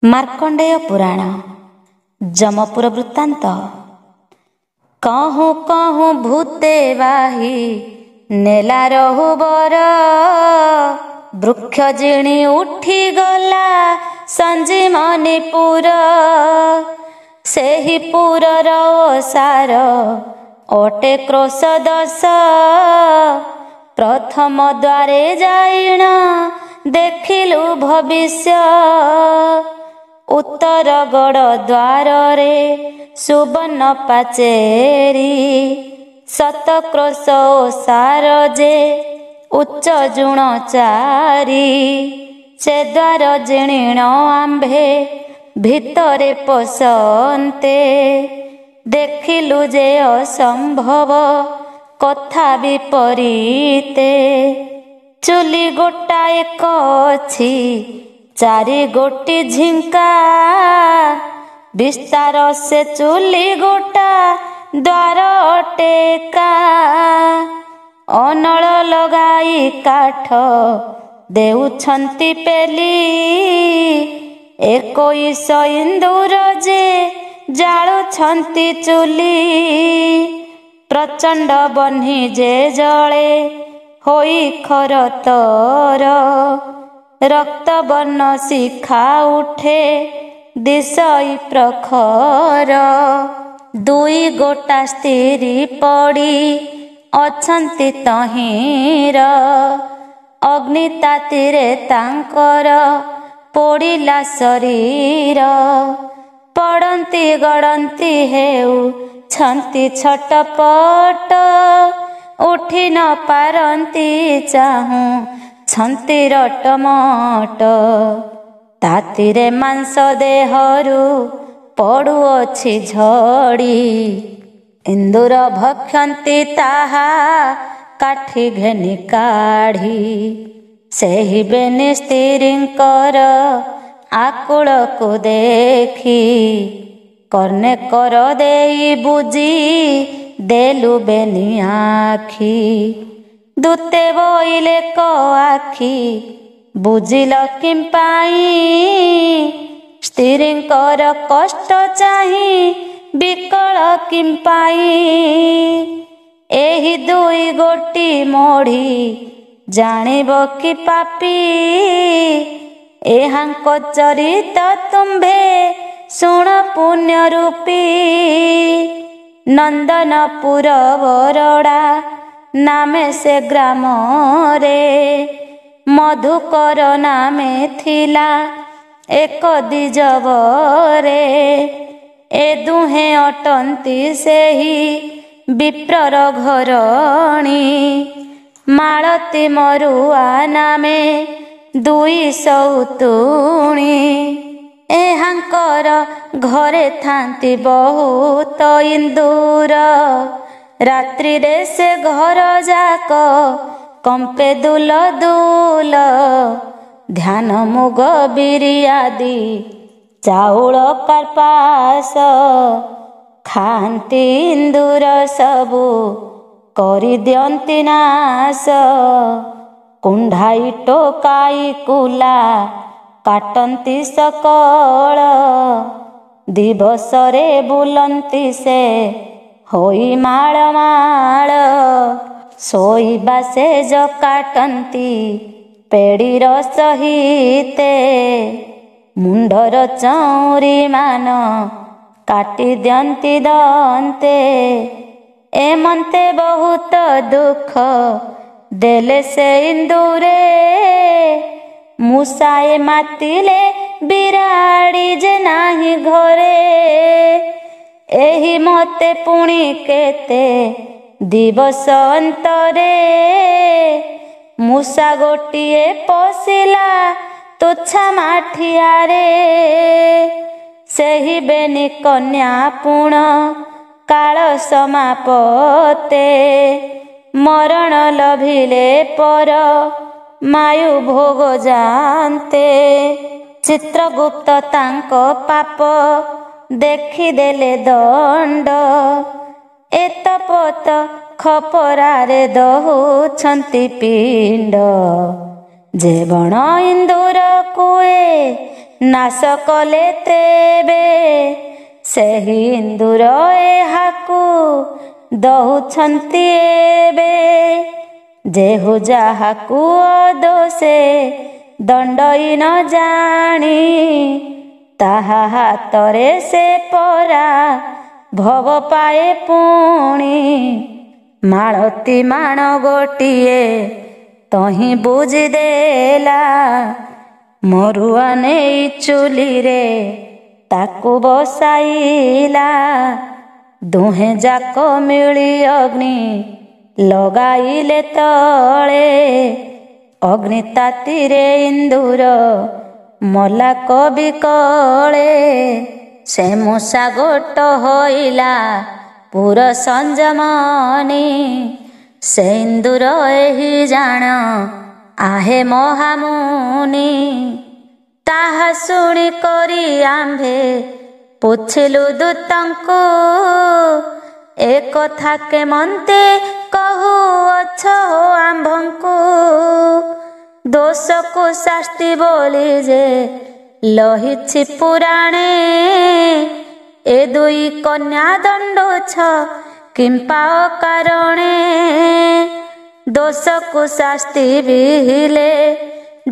ମାର୍କଣ୍ଡେୟ ପୁରାଣ ଯମପୁର ବୃତ୍ତାନ୍ତ। କହୁଁ କହୁଁ ଭୂତେ ବାହି ନେଲା ରହୁବର, ବୃକ୍ଷ ଜିଣି ଉଠିଗଲା ସଞ୍ଜୀମନୀପୁର। ସେହି ପୁରର ଓସାର ଅଟେ କ୍ରୋଶ ଦଶ, ପ୍ରଥମ ଦ୍ୱାରେ ଯାଇଣ ଦେଖିଲୁ ଭବିଷ୍ୟ। ଉତ୍ତର ଗଡ଼ ଦ୍ୱାରରେ ସୁବର୍ଣ୍ଣ ପାଚେରୀ, ଶତକ୍ରୋଶ ଓସାର ଯେ ଉଚ୍ଚ ଜୁଣ ଚାରି। ସେ ଦ୍ୱାର ଜିଣିଣ ଆମ୍ଭେ ଭିତରେ ପଶନ୍ତେ, ଦେଖିଲୁ ଯେ ଅସମ୍ଭବ କଥା ବିପରୀତେ। ଚୁଲି ଗୋଟାଏ ଅଛି ଚାରି ଗୋଟି ଝିଙ୍କା, ବିସ୍ତାର ସେ ଚୁଲି ଗୋଟା ଦ୍ୱାର ଟେକା। ଅନଳ ଲଗାଇ କାଠ ଦେଉଛନ୍ତି ପେଲି, 21 ଇନ୍ଦୁର ଯେ ଜାଳୁଛନ୍ତି ଚୁଲି। ପ୍ରଚଣ୍ଡ ବହ୍ନି ଯେ ଜଳେ ହୋଇ ଖରତର, ରକ୍ତ ବର୍ଣ୍ଣ ଶିଖା ଉଠେ ଦିଶଇ ପ୍ରଖର। ଦୁଇ ଗୋଟା ସ୍ତ୍ରୀ ପଡ଼ି ଅଛନ୍ତି ତହିଁର, ଅଗ୍ନି ତାତିରେ ତାଙ୍କର ପୋଡ଼ିଲା ଶରୀର। ପଡ଼ନ୍ତି ଗଡ଼ନ୍ତି ହେଉଛନ୍ତି ଛଟପଟ, ଉଠି ନ ପାରନ୍ତି ଚାହୁଁଛନ୍ତି ରଟମଟ। ତାତିରେ ମାଂସ ଦେହରୁ ପଡ଼ୁଅଛି ଝଡ଼ି, ଇନ୍ଦୁର ଭକ୍ଷନ୍ତି ତାହା କାଠି ଘେନି କାଢ଼ି। ସେହି ବେନି ସ୍ତ୍ରୀଙ୍କର ଆକୁଳକୁ ଦେଖି, କର୍ଣ୍ଣେ କର ଦେଇ ବୁଜି ଦେଲୁ ବେନି ଆଖି। ଦୂତେ ବୋଇଲେ କ ଆଖି ବୁଜିଲ କିମ୍ପାଇଁ, ସ୍ତ୍ରୀଙ୍କର କଷ୍ଟ ଚାହିଁ ବିକଳ କିମ୍ପାଇଁ। ଏହି ଦୁଇ ଗୋଟି ମୋଢ଼ି ଜାଣିବ କି ପାପୀ, ଏହାଙ୍କ ଚରିତ ତୁମ୍ଭେ ଶୁଣ ପୁଣ୍ୟ ରୂପୀ। ନନ୍ଦନପୁର ବରଡ଼ା ନାମେ ସେ ଗ୍ରାମରେ, ମଧୁକର ନାମେ ଥିଲା ଏକ ଦ୍ୱିଜବରେ। ଏ ଦୁହେଁ ଅଟନ୍ତି ସେହି ବିପ୍ରର ଘରଣୀ, ମାଳତୀ ମରୁଆ ନାମେ ଦୁଇ ସଉତୁଣୀ। ଏହାଙ୍କର ଘରେ ଥାନ୍ତି ବହୁତ ଇନ୍ଦୁର, ରାତ୍ରିରେ ସେ ଘର ଯାକ କମ୍ପେ ଦୁଲ ଦୁଲ। ଧ୍ୟାନ ମୁଗ ବିରି ଆଦି ଚାଉଳ କାର୍ପାସ, ଖାଆନ୍ତି ଇନ୍ଦୁର ସବୁ କରିଦିଅନ୍ତି ନାଶ। କୁଣ୍ଢାଇ ଟୋକାଇ କୁଲା କାଟନ୍ତି ସକଳ, ଦିବସରେ ବୁଲନ୍ତି ସେ ହୋଇ ମାଳ ମାଳ। ଶୋଇବା ସେଜ କାଟନ୍ତି ପେଡ଼ିର ସହିତେ, ମୁଣ୍ଡର ଚଉଁରୀ ମାନ କାଟି ଦିଅନ୍ତି ଦନ୍ତେ। ଏମନ୍ତେ ବହୁତ ଦୁଃଖ ଦେଲେ ସେ ଇନ୍ଦୁରେ, ମୂଷାଏ ମାତିଲେ ବିରାଡ଼ି ଯେ ନାହିଁ ଘରେ। ଏହି ମତେ ପୁଣି କେତେ ଦିବସ ଅନ୍ତରେ, ମୂଷା ଗୋଟିଏ ପଶିଲା ତୁଚ୍ଛା ମାଠିଆରେ। ସେହି ବେନି କନ୍ୟା ପୁଣ କାଳ ସମାପତେ, ମରଣ ଲଭିଲେ ପର ମାୟୁ ଭୋଗ ଯାନ୍ତେ। ଚିତ୍ରଗୁପ୍ତ ତାଙ୍କ ପାପ ଦେଖିଦେଲେ ଦଣ୍ଡ, ଏତପତ ଖପରାରେ ଦହୁଛନ୍ତି ପିଣ୍ଡ। ଯେ ବଣ ଇନ୍ଦୁର କୁଏ ନାଶ କଲେ ତେବେ ସେହି ଇନ୍ଦୁର ଏହାକୁ ଦହୁଛନ୍ତି ଏବେ। ଯେହୁ ଯାହାକୁ ଅଦୋଷେ ଦଣ୍ଡଇ ନ ଜାଣି ତାହା ହାତରେ ସେ ପରା ଭବ ପାଏ ପୁଣି। ମାଳତୀ ମାଣ ଗୋଟିଏ ତହିଁ ବୁଝିଦେଲା ମରୁଆ ନେଇ ଚୁଲିରେ ତାକୁ ବସାଇଲା। ଦୁହେଁ ଯାକ ମିଳି ଅଗ୍ନି ଲଗାଇଲେ ତଳେ ଅଗ୍ନି ତାତିରେ ଇନ୍ଦୁର ମଲା କବି କଳେ। ସେ ମୂଷା ଗୋଟ ହୋଇଲା ପୁର ସଂଯମନି ସେ ଇନ୍ଦୁର ଏହି ଜାଣ ଆହେ ମହାମୁନି। ତାହା ଶୁଣି କରି ଆମ୍ଭେ ପୁଛିଲୁ ଦୂତଙ୍କୁ ଏ କଥା କେମନ୍ତେ କହୁଅଛ ଆମ୍ଭଙ୍କୁ। ଦୋଷକୁ ଶାସ୍ତି ବୋଲି ଯେ ଲହିଛି ପୁରାଣେ ଏ ଦୁଇ କନ୍ୟା ଦଣ୍ଡୁଛ କିମ୍ପା ଅକାରଣେ। ଦୋଷକୁ ଶାସ୍ତି ବିହିଲେ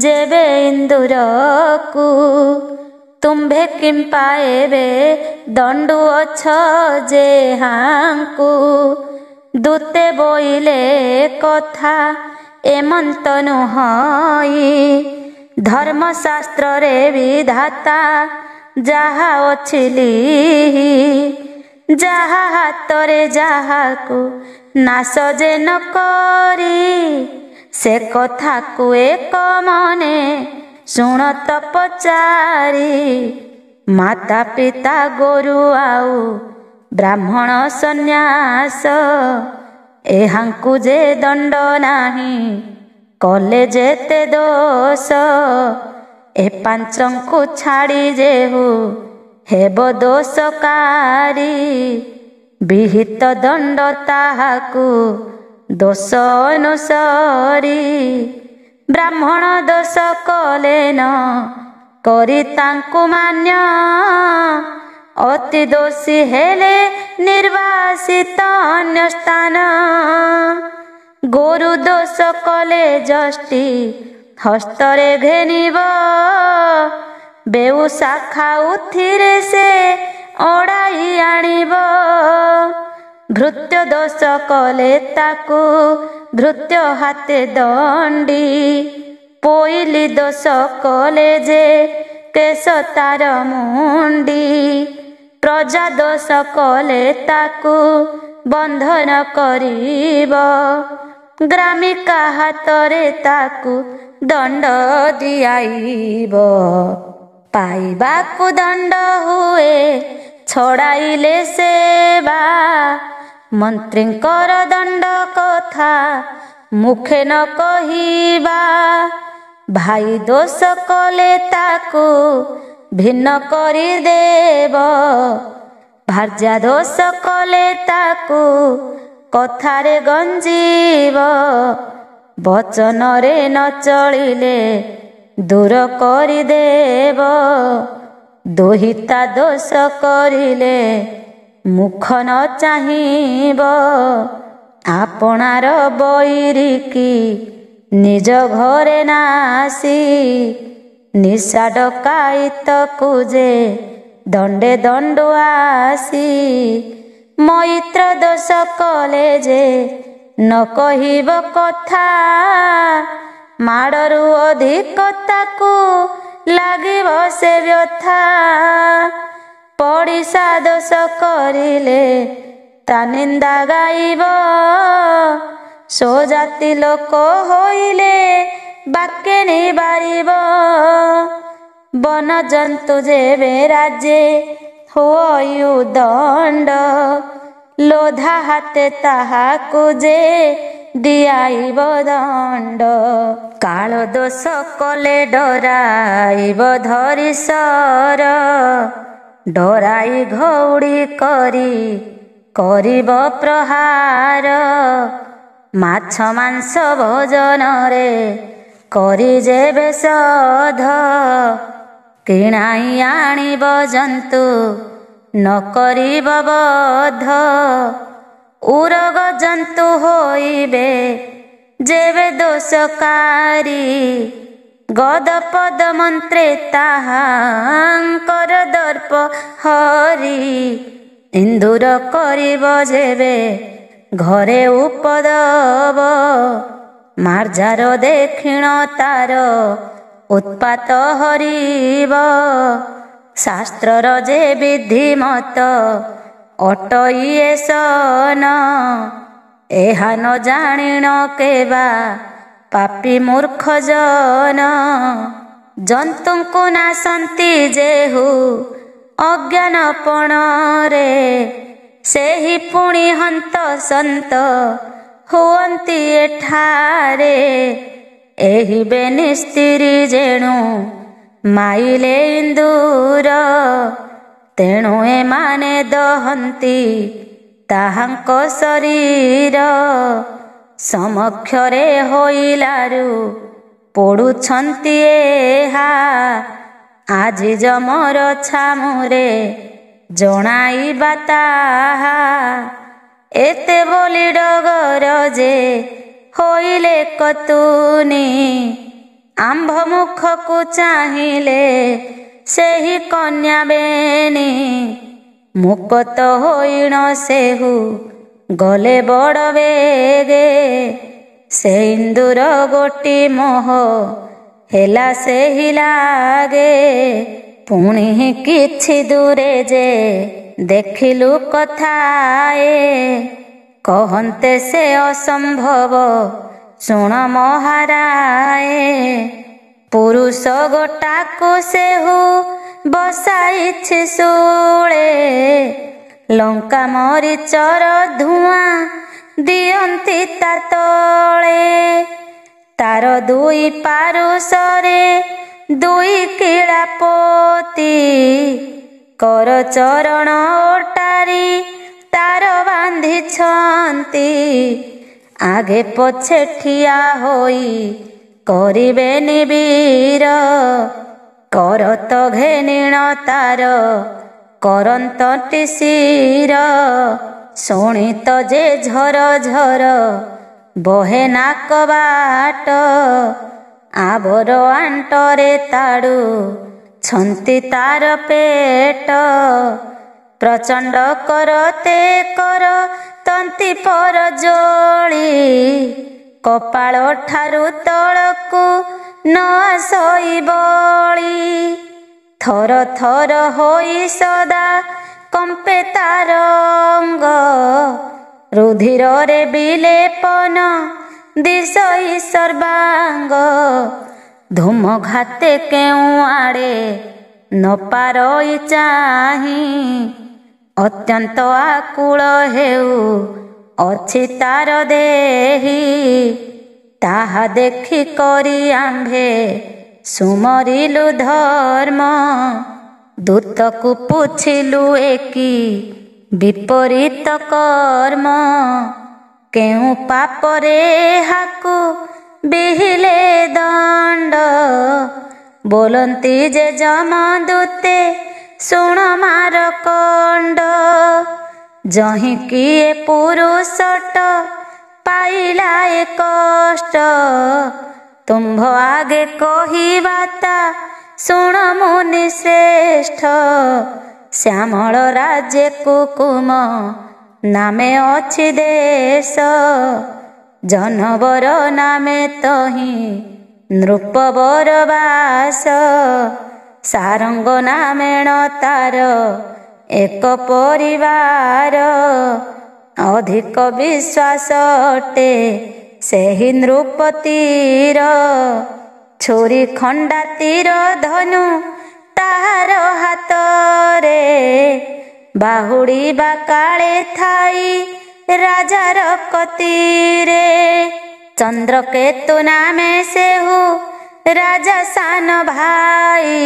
ଯେବେ ଇନ୍ଦୁରକୁ ତୁମ୍ଭେ କିମ୍ପା ଏବେ ଦଣ୍ଡୁଅଛ ଯେହାଙ୍କୁ। ଦୂତେ ବୋଇଲେ କଥା ଏମନ୍ତ ନୁହଁଇ ଧର୍ମଶାସ୍ତ୍ରରେ ବିଧାତା ଯାହା ଅଛି ଲିହି। ଯାହା ହାତରେ ଯାହାକୁ ନାଶ ଯେ ନ କରି ସେ କଥାକୁ ଏକ ମନେ ଶୁଣ ତ ପଚାରି। ମାତା ପିତା ଗୋରୁ ଆଉ ବ୍ରାହ୍ମଣ ସନ୍ନ୍ୟାସ ଏହାଙ୍କୁ ଯେ ଦଣ୍ଡ ନାହିଁ କଲେ ଯେତେ ଦୋଷ। ଏ ପାଞ୍ଚଙ୍କୁ ଛାଡ଼ି ଯେହୁ ହେବ ଦୋଷକାରୀ ବିହିତ ଦଣ୍ଡ ତାହାକୁ ଦୋଷ ଅନୁସରି। ବ୍ରାହ୍ମଣ ଦୋଷ କଲେ ନ କରି ତାଙ୍କୁ ମାନ୍ୟ ଅତି ଦୋଷୀ ହେଲେ ନିର୍ବାସିତ ଅନ୍ୟ ସ୍ଥାନ। ଗୋରୁ ଦୋଷ କଲେ ଯଷ୍ଟି ହସ୍ତରେ ଘେନିବ ବେଉ ଶାଖା ଉଥିରେ ସେ ଅଡ଼ାଇ ଆଣିବ। ଭୃତ୍ୟ ଦୋଷ କଲେ ତାକୁ ଭୃତ୍ୟ ହାତେ ଦଣ୍ଡି ପୋଇଲି ଦୋଷ କଲେ ଯେ କେଶ ତାର ମୁଣ୍ଡି। ପ୍ରଜା ଦୋଷ କଲେ ତାକୁ ବନ୍ଧନ କରିବ ଗ୍ରାମିକା ହାତରେ ତାକୁ ଦଣ୍ଡ ଦିଆଇବ। ପାଇବାକୁ ଦଣ୍ଡ ହୁଏ ଛଡ଼ାଇଲେ ସେବା ମନ୍ତ୍ରୀଙ୍କର ଦଣ୍ଡ କଥା ମୁଖେ ନ କହିବା। ଭାଇ ଦୋଷ କଲେ ତାକୁ ଭିନ୍ନ କରିଦେବ ଭାର୍ଯ୍ୟା ଦୋଷ କଲେ ତାକୁ କଥାରେ ଗଞ୍ଜିବ। ବଚନରେ ନ ଚଳିଲେ ଦୂର କରିଦେବ ଦୁହିତା ଦୋଷ କରିଲେ ମୁଖ ନ ଚାହିଁବ। ଆପଣାର ବୈରିକି ନିଜ ଘରେ ନାସି ନିଶା ଡକାଇତକୁ ଯେ ଦଣ୍ଡେ ଦଣ୍ଡୁ ଆସି। ମୈତ୍ର ଦୋଷ କଲେ ଯେ ନ କହିବ କଥା ମାଡ଼ରୁ ଅଧିକ ତାକୁ ଲାଗିବ ସେ ବ୍ୟଥା। ପଡ଼ିଶା ଦୋଷ କରିଲେ ତା ନିନ୍ଦା ଗାଇବ ସ୍ୱଜାତି ଲୋକ ହୋଇଲେ ବାକ୍ୟ ନିବାରିବ। ବନଜନ୍ତୁ ଯେବେ ରାଜେ ହୁଅୟୁ ଦଣ୍ଡ ଲୋଧା ହାତେ ତାହାକୁ ଯେ ଦିଆଇବ ଦଣ୍ଡ। କାଳ ଦୋଷ କଲେ ଡରାଇବ ଧରିସର ଡରାଇ ଘଉଡ଼ି କରି କରିବ ପ୍ରହାର। ମାଛ ମାଂସ ଭୋଜନରେ କରି ଯେବେ ସଧ କିଣାଇ ଆଣିବ ଜନ୍ତୁ ନ କରିବ ବଧ। ଉରଗ ଜନ୍ତୁ ହୋଇବେ ଯେବେ ଦୋଷକାରୀ, ଗଦ ପଦ ମନ୍ତ୍ରେ ତାହାଙ୍କର ଦର୍ପ ହରି। ଇନ୍ଦୁର କରିବ ଯେବେ ଘରେ ଉପଦବ, ମାର୍ଜାର ଦେଖିଣ ତାର ଉତ୍ପାତ ହରିବ। ଶାସ୍ତ୍ରର ଯେ ବିଧିମତ ଅଟଇଏ ସନ, ଏହା ନ ଜାଣିଣ କେବା ପାପୀ ମୂର୍ଖ ଜନ। ଜନ୍ତୁଙ୍କୁ ନାଶନ୍ତି ଯେହୁ ଅଜ୍ଞାନପଣରେ, ସେହି ପୁଣି ହନ୍ତ ସନ୍ତ ହୁଅନ୍ତି ଏଠାରେ। ଏହି ବେନିସ୍ତିରି ଯେଣୁ ମାଇଲେ ଇନ୍ଦୁର, ତେଣୁ ଏମାନେ ଦହନ୍ତି ତାହାଙ୍କ ଶରୀର। ସମକ୍ଷରେ ହୋଇଲାରୁ ପୋଡୁଛନ୍ତି ଏହା, ଆଜି ଯମର ଛାମୁରେ ଜଣାଇବା ତାହା। ଏତେ ବୋଲି ଡଗର ଯେ ହୋଇଲେ କତୁନି, ଆମ୍ଭ ମୁଖକୁ ଚାହିଁଲେ ସେହି କନ୍ୟା ବେଣୀ। ମୁକତ ହୋଇଣ ସେହୁ ଗଲେ ବଡ଼ ବେଗେ, ସେ ଇନ୍ଦୁର ଗୋଟି ମୋହ ହେଲା ସେହି ଲାଗେ। ପୁଣି କିଛି ଦୂରେ ଯେ ଦେଖିଲୁ କଥାଏ, କହନ୍ତେ ସେ ଅସମ୍ଭବ ଶୁଣ ମହାରାଏ। ପୁରୁଷ ଗୋଟାକୁ ସେହୁ ବସାଇଛି ଶୂଳେ, ଲଙ୍କା ମରିଚର ଧୂଆଁ ଦିଅନ୍ତି ତା ତଳେ। ତାର ଦୁଇ ପାରୁଷରେ ଦୁଇ କିଳା ପୋତି, କର ଚରଣ ଓଟାରି ତାର ବାନ୍ଧିଛନ୍ତି। ଆଗେ ପଛେ ଠିଆ ହୋଇ କରିବେ ନିବିର, କରତ ଘେନିଣ ତାର କରନ୍ତଟି ଶିର। ଶୁଣିତ ଯେ ଝର ଝର ବହେ ନାକ ବାଟ, ଆବର ଆଣ୍ଟରେ ତାଡୁ ଛନ୍ତି ତାର ପେଟ। ପ୍ରଚଣ୍ଡ କରତେ କର ତନ୍ତି ପର ଜୋଳି, କପାଳ ଠାରୁ ତଳକୁ ନ ଆସଇ ବଳି। ଥର ଥର ହୋଇ ସଦା କମ୍ପେ ତାର ଅଙ୍ଗ, ରୁଧିରରେ ବିଲେପନ ଦିଶଇ ସର୍ବାଙ୍ଗ। ଧୂମଘାତେ କେଉଁ ଆଡ଼େ ନ ପାରଇ ଚାହିଁ, ଅତ୍ୟନ୍ତ ଆକୁଳ ହେଉ ଅଛି ତାର ଦେହି। ତାହା ଦେଖି କରି ଆମ୍ଭେ ସୁମରିଲୁ ଧର୍ମ, ଦୂତକୁ ପୁଛିଲୁ ଏକି ବିପରୀତ କର୍ମ। କେଉଁ ପାପରେ ହାକୁ ବିହିଲେ ଦଣ୍ଡ, ବୋଲନ୍ତି ଯେ ଯମଦୂତେ ଶୁଣ ମାର କଣ୍ଡ। ଯହିଁ କିଏ ପୁରୁଷଟ ପାଇଲା ଏ କଷ୍ଟ, ତୁମ୍ଭ ଆଗେ କହିବା ତା ଶୁଣ ମୁନି ଶ୍ରେଷ୍ଠ। ଶ୍ୟାମଳ ରାଜ୍ୟ କୁକୁମ ନାମେ ଅଛି ଦେଶ, ଜନବର ନାମେ ତହିଁ ନୃପବର ବାସ। ସାରଙ୍ଗ ନାମେଣ ତାର ଏକ ପରିବାର, ଅଧିକ ବିଶ୍ୱାସ ଅଟେ ସେହି ନୃପତିର। ଛୁରୀ ଖଣ୍ଡା ତୀର ଧନୁ ତାହାର ହାତରେ, ବାହୁଡ଼ିବା କାଳେ ଥାଇ ରାଜାର କତିରେ। ଚନ୍ଦ୍ରକେତୁ ନାମେ ସେହୁ ରାଜା ସାନ ଭାଇ,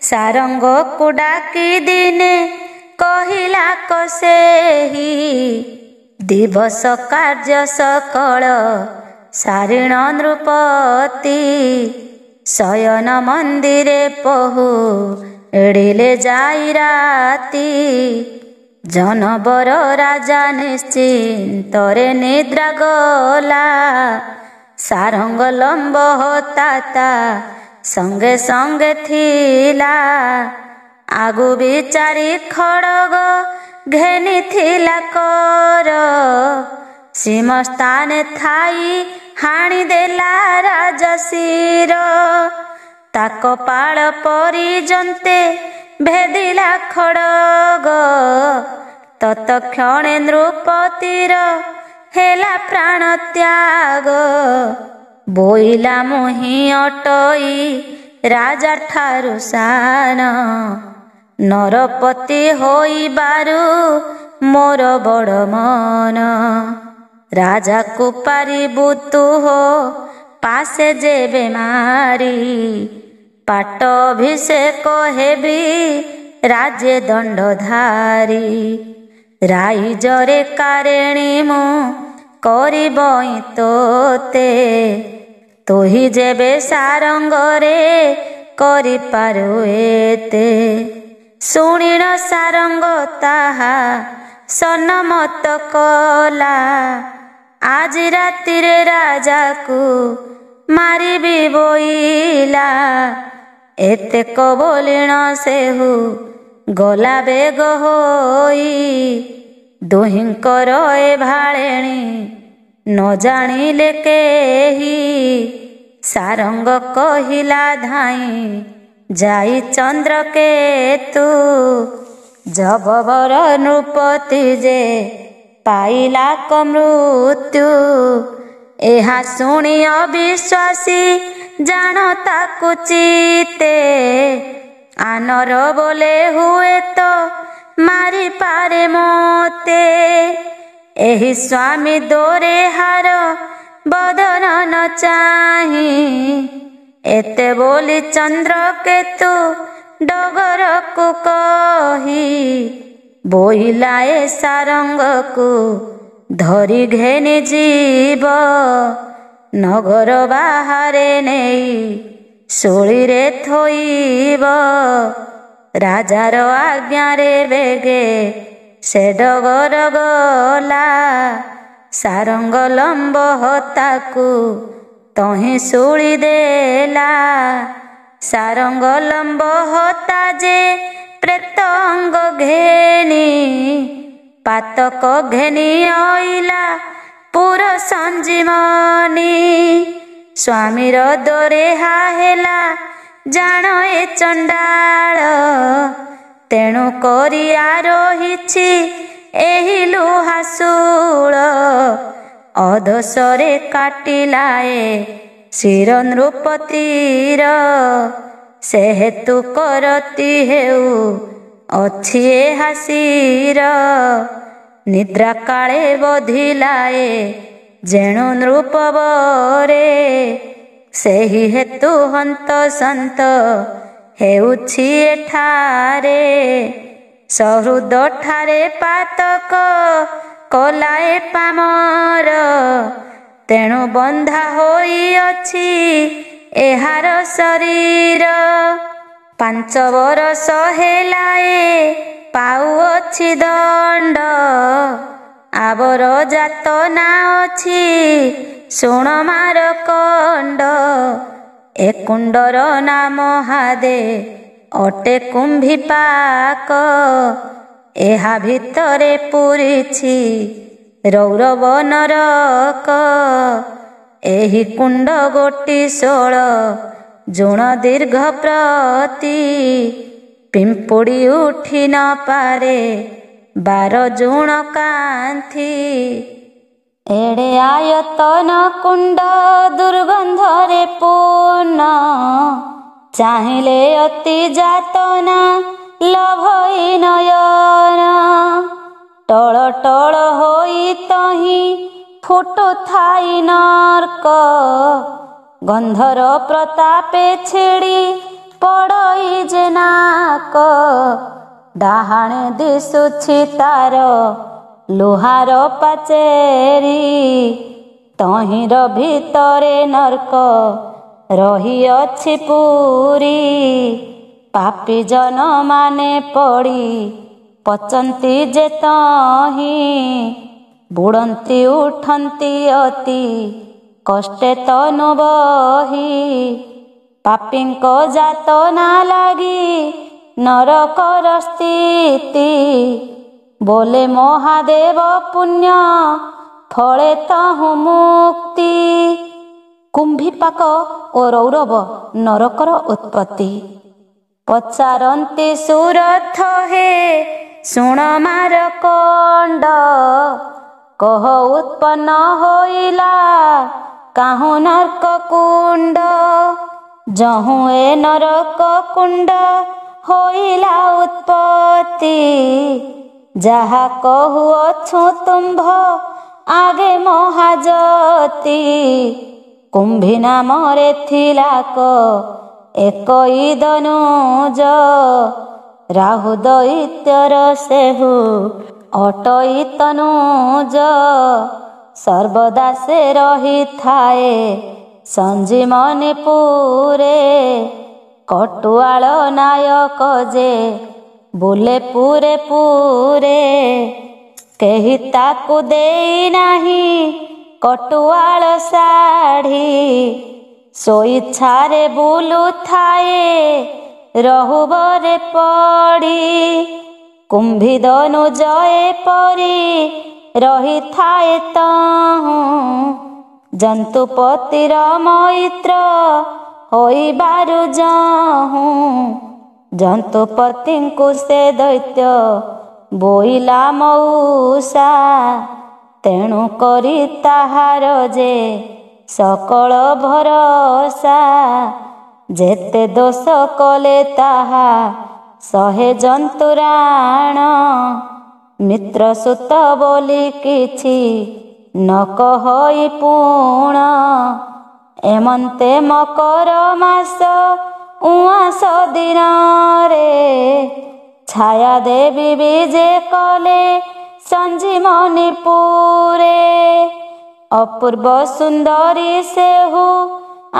ସାରଙ୍ଗକୁ ଡାକି ଦିନେ କହିଲା କସେହି। ଦିବସ କାର୍ଯ୍ୟ ସକଳ ସାରିଣ ନୃପତି, ଶୟନ ମନ୍ଦିରେ ପହୁ ଏଡ଼ିଲେ ଯାଇ ରାତି। ଜନବର ରାଜା ନିଶ୍ଚିନ୍ତରେ ନିଦ୍ରା ଗଲା। ସାରଙ୍ଗ ଲମ୍ବ ହତା ସଙ୍ଗେ ସଙ୍ଗେ ଥିଲା। ଆଗୁ ବିଚାରି ଖଡ଼ଗ ଘେନିଥିଲା କର। ସୀମସ୍ଥାନେ ଥାଇ ହାଣିଦେଲା ରାଜଶିର। ତା କପାଳ ପର୍ଯ୍ୟନ୍ତେ ଭେଦିଲା ଖଡ଼ଗ। ତତକ୍ଷଣେ ନୃପତିର ହେଲା ପ୍ରାଣ ତ୍ୟାଗ। ବୋଇଲା ମୁହିଁ ଅଟଇ ରାଜା ଠାରୁ ସାନ। ନରପତି ହୋଇବାରୁ ମୋର ବଡ଼ ମନ। ରାଜାକୁ ପାରିବୁ ତୁ ହୋ ପାଶେ ଯେବେ ମାରି। ପାଟ ଅଭିଷେକ ହେବି ରାଜେ ଦଣ୍ଡଧାରୀ। ରାଇଜରେ କାରେଣୀ ମୁଁ କରିବଇଁ ତୋତେ। ତୁହି ଯେବେ ସାରଙ୍ଗରେ କରିପାରୁ ଏତେ। ଶୁଣିଣ ସାରଙ୍ଗ ତାହା ସନମତ କଲା। ଆଜି ରାତିରେ ରାଜାକୁ ମାରିବି ବୋଇଲା। ଏତେକ ବୋଲିଣ ସେହୁ ଗଲା ବେଗ ହୋଇ। ଦୁହିଁଙ୍କର ଏ ଭାଳେଣୀ ନ ଜାଣିଲେ କେହି। ସାରଙ୍ଗ କହିଲା ଧାଇଁ ଯାଇ ଚନ୍ଦ୍ରକେତୁ। ଜଗବର ନୃପତି ଯେ ପାଇଲା କ ମୃତ୍ୟୁ। ଏହା ଶୁଣି ଅବିଶ୍ୱାସୀ ଜାଣ ତାକୁ ଚିତେ। ଆନର ବୋଲେ ହୁଏତ ମାରିପାରେ ମୋତେ। ଏହି ସ୍ୱାମୀ ଦୋରେ ହାର ବଦନ ଚାହିଁ। ଏତେ ବୋଲି ଚନ୍ଦ୍ରକେତୁ ଡଗରକୁ କହି। ବୋଇଲା ଏ ସାରଙ୍ଗକୁ ଧରି ଘେନି ଯିବ। ନଗର ବାହାରେ ନେଇ ଶୂଳୀରେ ଥୋଇବ। ରାଜାର ଆଜ୍ଞାରେ ବେଗେ ସେ ଡଗର ଗଲା। ସାରଙ୍ଗ ଲମ୍ବ ହତାକୁ ତହିଁ ଶୂଳୀ ଦେଲା। ସାରଙ୍ଗ ଲମ୍ବ ହତା ଯେ ପ୍ରେତ ଅଙ୍ଗ ଘେନି। ପାତକ ଘେନି ଅଇଲା ପୁର ସଞ୍ଜୀବନୀ। ସ୍ୱାମୀର ଦୋରେହା ହେଲା ଜାଣ ଏ ଚଣ୍ଡାଳ। ତେଣୁ କରି ଆରୋହିଛି ଏହି ଲୁହା ଶୂଳ। ଅଧସରେ କାଟିଲା ଏ ଶିର ନୃପତିର। ସେ ହେତୁ କରତି ହେଉ ଅଛି ଏହା ଶିର। ନିଦ୍ରା କାଳେ ବଧିଲା ଏ ଯେଣୁ ନୃପବରେ। ସେହି ହେତୁ ହନ୍ତ ସନ୍ତ ହେଉଛି ଏଠାରେ। ସହୃଦ ଠାରେ ପାତକ କଲାଏ ପାମର। ତେଣୁ ବନ୍ଧା ହୋଇଅଛି ଏହାର ଶରୀର। 5 ବରଷ ହେଲାଏ ପାଉଅଛି ଦଣ୍ଡ। ଆବର ଯାତନା ଅଛି ଶୁଣ ମାର କଣ୍ଡ। ଏ କୁଣ୍ଡର ନାମ ହାଦେ ଅଟେ କୁମ୍ଭୀପାକ। ଏହା ଭିତରେ ପୂରିଛି ରୌରବ ନରକ। ଏହି କୁଣ୍ଡ ଗୋଟି 16 ଜୁଣ ଦୀର୍ଘ ପ୍ରତି। ପିମ୍ପୁଡ଼ି ଉଠି ନ ପାରେ 12 ଜୁଣ କାନ୍ଥି। ଏଡ଼େ ଆୟତନ କୁଣ୍ଡ ଦୁର୍ଗନ୍ଧରେ ପୂର୍ଣ୍ଣ। ଚାହିଁଲେ ଅତି ଯାତନା ଲଭଇ ନୟନ। ଟଳ ଟଳ ହୋଇ ତହିଁ ଫୁଟୁଥାଇ ନର୍କ। ଗନ୍ଧର ପ୍ରତାପେ ଛିଡ଼ି ପଡ଼ଇ ଯେ ନାକ। ଡାହାଣେ ଦିଶୁଛି ତାର ଲୁହାର ପାଚେରୀ। ତହିଁର ଭିତରେ ନର୍କ ରହିଅଛି ପୁରୀ। ପାପୀ ଜନ ମାନେ ପଡ଼ି ପଚନ୍ତି ଯେ ତହିଁ, ବୁଡ଼ନ୍ତି ଉଠନ୍ତି ଅତି କଷ୍ଟେ ତନୁ ବହି। ପାପୀଙ୍କ ଯାତନା ଲାଗି ନରକର ସ୍ଥିତି, ବୋଲେ ମହାଦେବ ପୁଣ୍ୟ ଫଳେ ତହୁଁ ମୁକ୍ତି। କୁମ୍ଭୀପାକ ଓ ରୌରବ ନରକର ଉତ୍ପତ୍ତି। ପଚାରନ୍ତି ସୁରଥ ହେ ଶୁଣ ମାରକଣ୍ଡ, କହ ଉତ୍ପନ୍ନ ହୋଇଲା କାହୁଁ ନର୍କ କୁଣ୍ଡ। ଯହୁଁ ଏ ନରକ କୁଣ୍ଡ ହୋଇଲା ଉତ୍ପତ୍ତି, ଯାହା କହୁଅଛୁ ତୁମ୍ଭ ଆଗେ ମହାଜତି। କୁମ୍ଭୀ ନାମରେ ଥିଲା ଏକଇ ଦନୁଜ, ରାହୁ ଦୈତ୍ୟର ସେହୁ ଅଟଇ ତନୁଜ। ସର୍ବଦା ସେ ରହିଥାଏ ସଞ୍ଜୀମନୀପୁରେ, କଟୁଆଳ ନାୟକ ଯେ ବୁଲେ ପୁରେ ପୁରେ। କେହି ତାକୁ ଦେଇନାହିଁ କଟୁଆଳ ଶାଢ଼ୀ, ସ୍ୱଇଚ୍ଛାରେ ବୁଲୁଥାଏ ରହୁବରେ ପଡ଼ି। କୁମ୍ଭୀ ଦନୁଜ ଏପରି ରହିଥାଏ ତହୁଁ, ଜନ୍ତୁପତିର ମୈତ୍ର ହୋଇବାରୁ ଯହୁଁ। ଜନ୍ତୁପତିଙ୍କୁ ସେ ଦୈତ୍ୟ ବୋଇଲା ମଉସା, ତେଣୁ କରି ତାହାର ଯେ ସକଳ ଭରସା। ଯେତେ ଦୋଷ କଲେ ତାହା ସହେ ଜନ୍ତୁରାଣ, ମିତ୍ରସୁତ ବୋଲି କିଛି ନ କହଇ ପୁଣ। ଏମନ୍ତେ ମକର ମାସ ଉଆଁସ ଦିନରେ, ଛାୟା ଦେବୀ ବିଜେ କଲେ ସଞ୍ଜୀମନୀପୁରେ। ଅପୂର୍ବ ସୁନ୍ଦରୀ ସେହୁ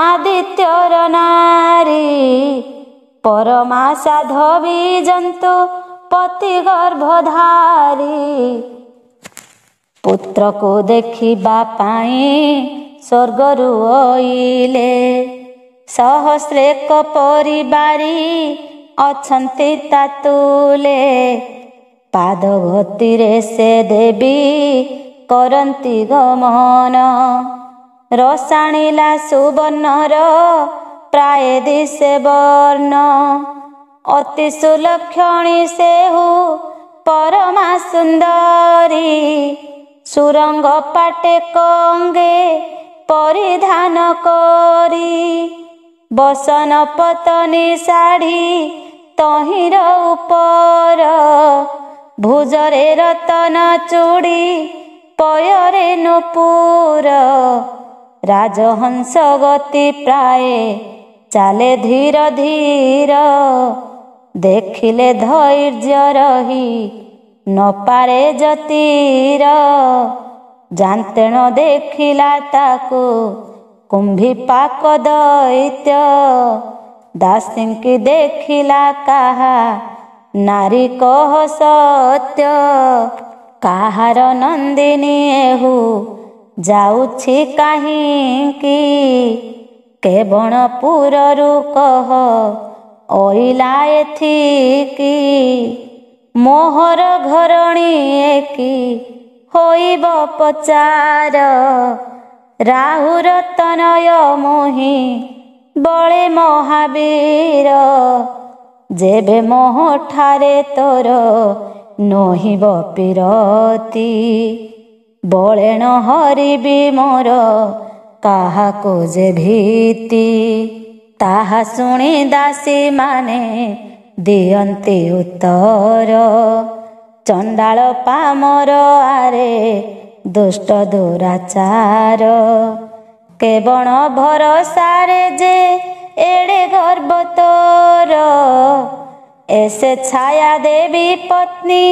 ଆଦିତ୍ୟର ନାରୀ, ପରମା ସାଧବୀ ଜନ୍ତୁ ପତି ଗର୍ଭଧାରୀ। ପୁତ୍ରକୁ ଦେଖିବା ପାଇଁ ସ୍ୱର୍ଗରୁ ଅଇଲେ, ସହସ୍ରେକ ପରିବାରୀ ଅଛନ୍ତି ତାତୁଲେ। ପାଦ ଗତିରେ ସେ ଦେବୀ କରନ୍ତି ଗମନ, ରସାଣିଲା ସୁବର୍ଣ୍ଣର ପ୍ରାୟ ଦିଶେ ବର୍ଣ୍ଣ। ଅତି ସୁଲକ୍ଷଣୀ ସେହୁ ପରମା ସୁନ୍ଦରୀ, ସୁରଙ୍ଗ ପାଟେ କଙ୍ଗେ ପରିଧାନ କରି। ବସନ ପତନି ଶାଢ଼ୀ ତହିଁର ଉପର, ଭୁଜରେ ରତନ ଚୁଡ଼ି ପୟରେ ନୂପୁର। ରାଜହଂସ ଗତି ପ୍ରାୟ ଚାଲେ ଧୀର ଧୀର, ଦେଖିଲେ ଧୈର୍ଯ୍ୟ ରହି ନପାରେ ଯତିର। ଜାନ୍ତେଣ ଦେଖିଲା ତାକୁ କୁମ୍ଭୀପାକ ଦୈତ୍ୟ, ଦାସୀଙ୍କି ଦେଖିଲା କାହା ନାରୀ କହ ସତ୍ୟ। କାହାର ନନ୍ଦିନୀ ଏହୁ ଯାଉଛି କାହିଁକି, କେବଣପୁରରୁ କହ ଅଇଲା ଏଠିକି। ମୋହର ଘରଣୀ ଏକି ହୋଇବ ପଚାର, ରାହୁର ତନୟ ମୋହି ବଳେ ମହାବୀର। ଯେବେ ମୋହଠାରେ ତୋର ନହିବ ପିରତି, ବଳେଣ ହରିବି ମୋର କାହାକୁ ଯେ ଭୀତି। ତାହା ଶୁଣି ଦାସୀ ମାନେ ଦିଅନ୍ତି ଉତ୍ତର, ଚଣ୍ଡାଳ ପାମର ଆରେ ଦୁଷ୍ଟ ଦୁରାଚାର। କେବଳ ଭରସାରେ ଯେ ଏଡ଼େ ଗର୍ବ ତୋର, ଏସେ ଛାୟା ଦେବୀ ପତ୍ନୀ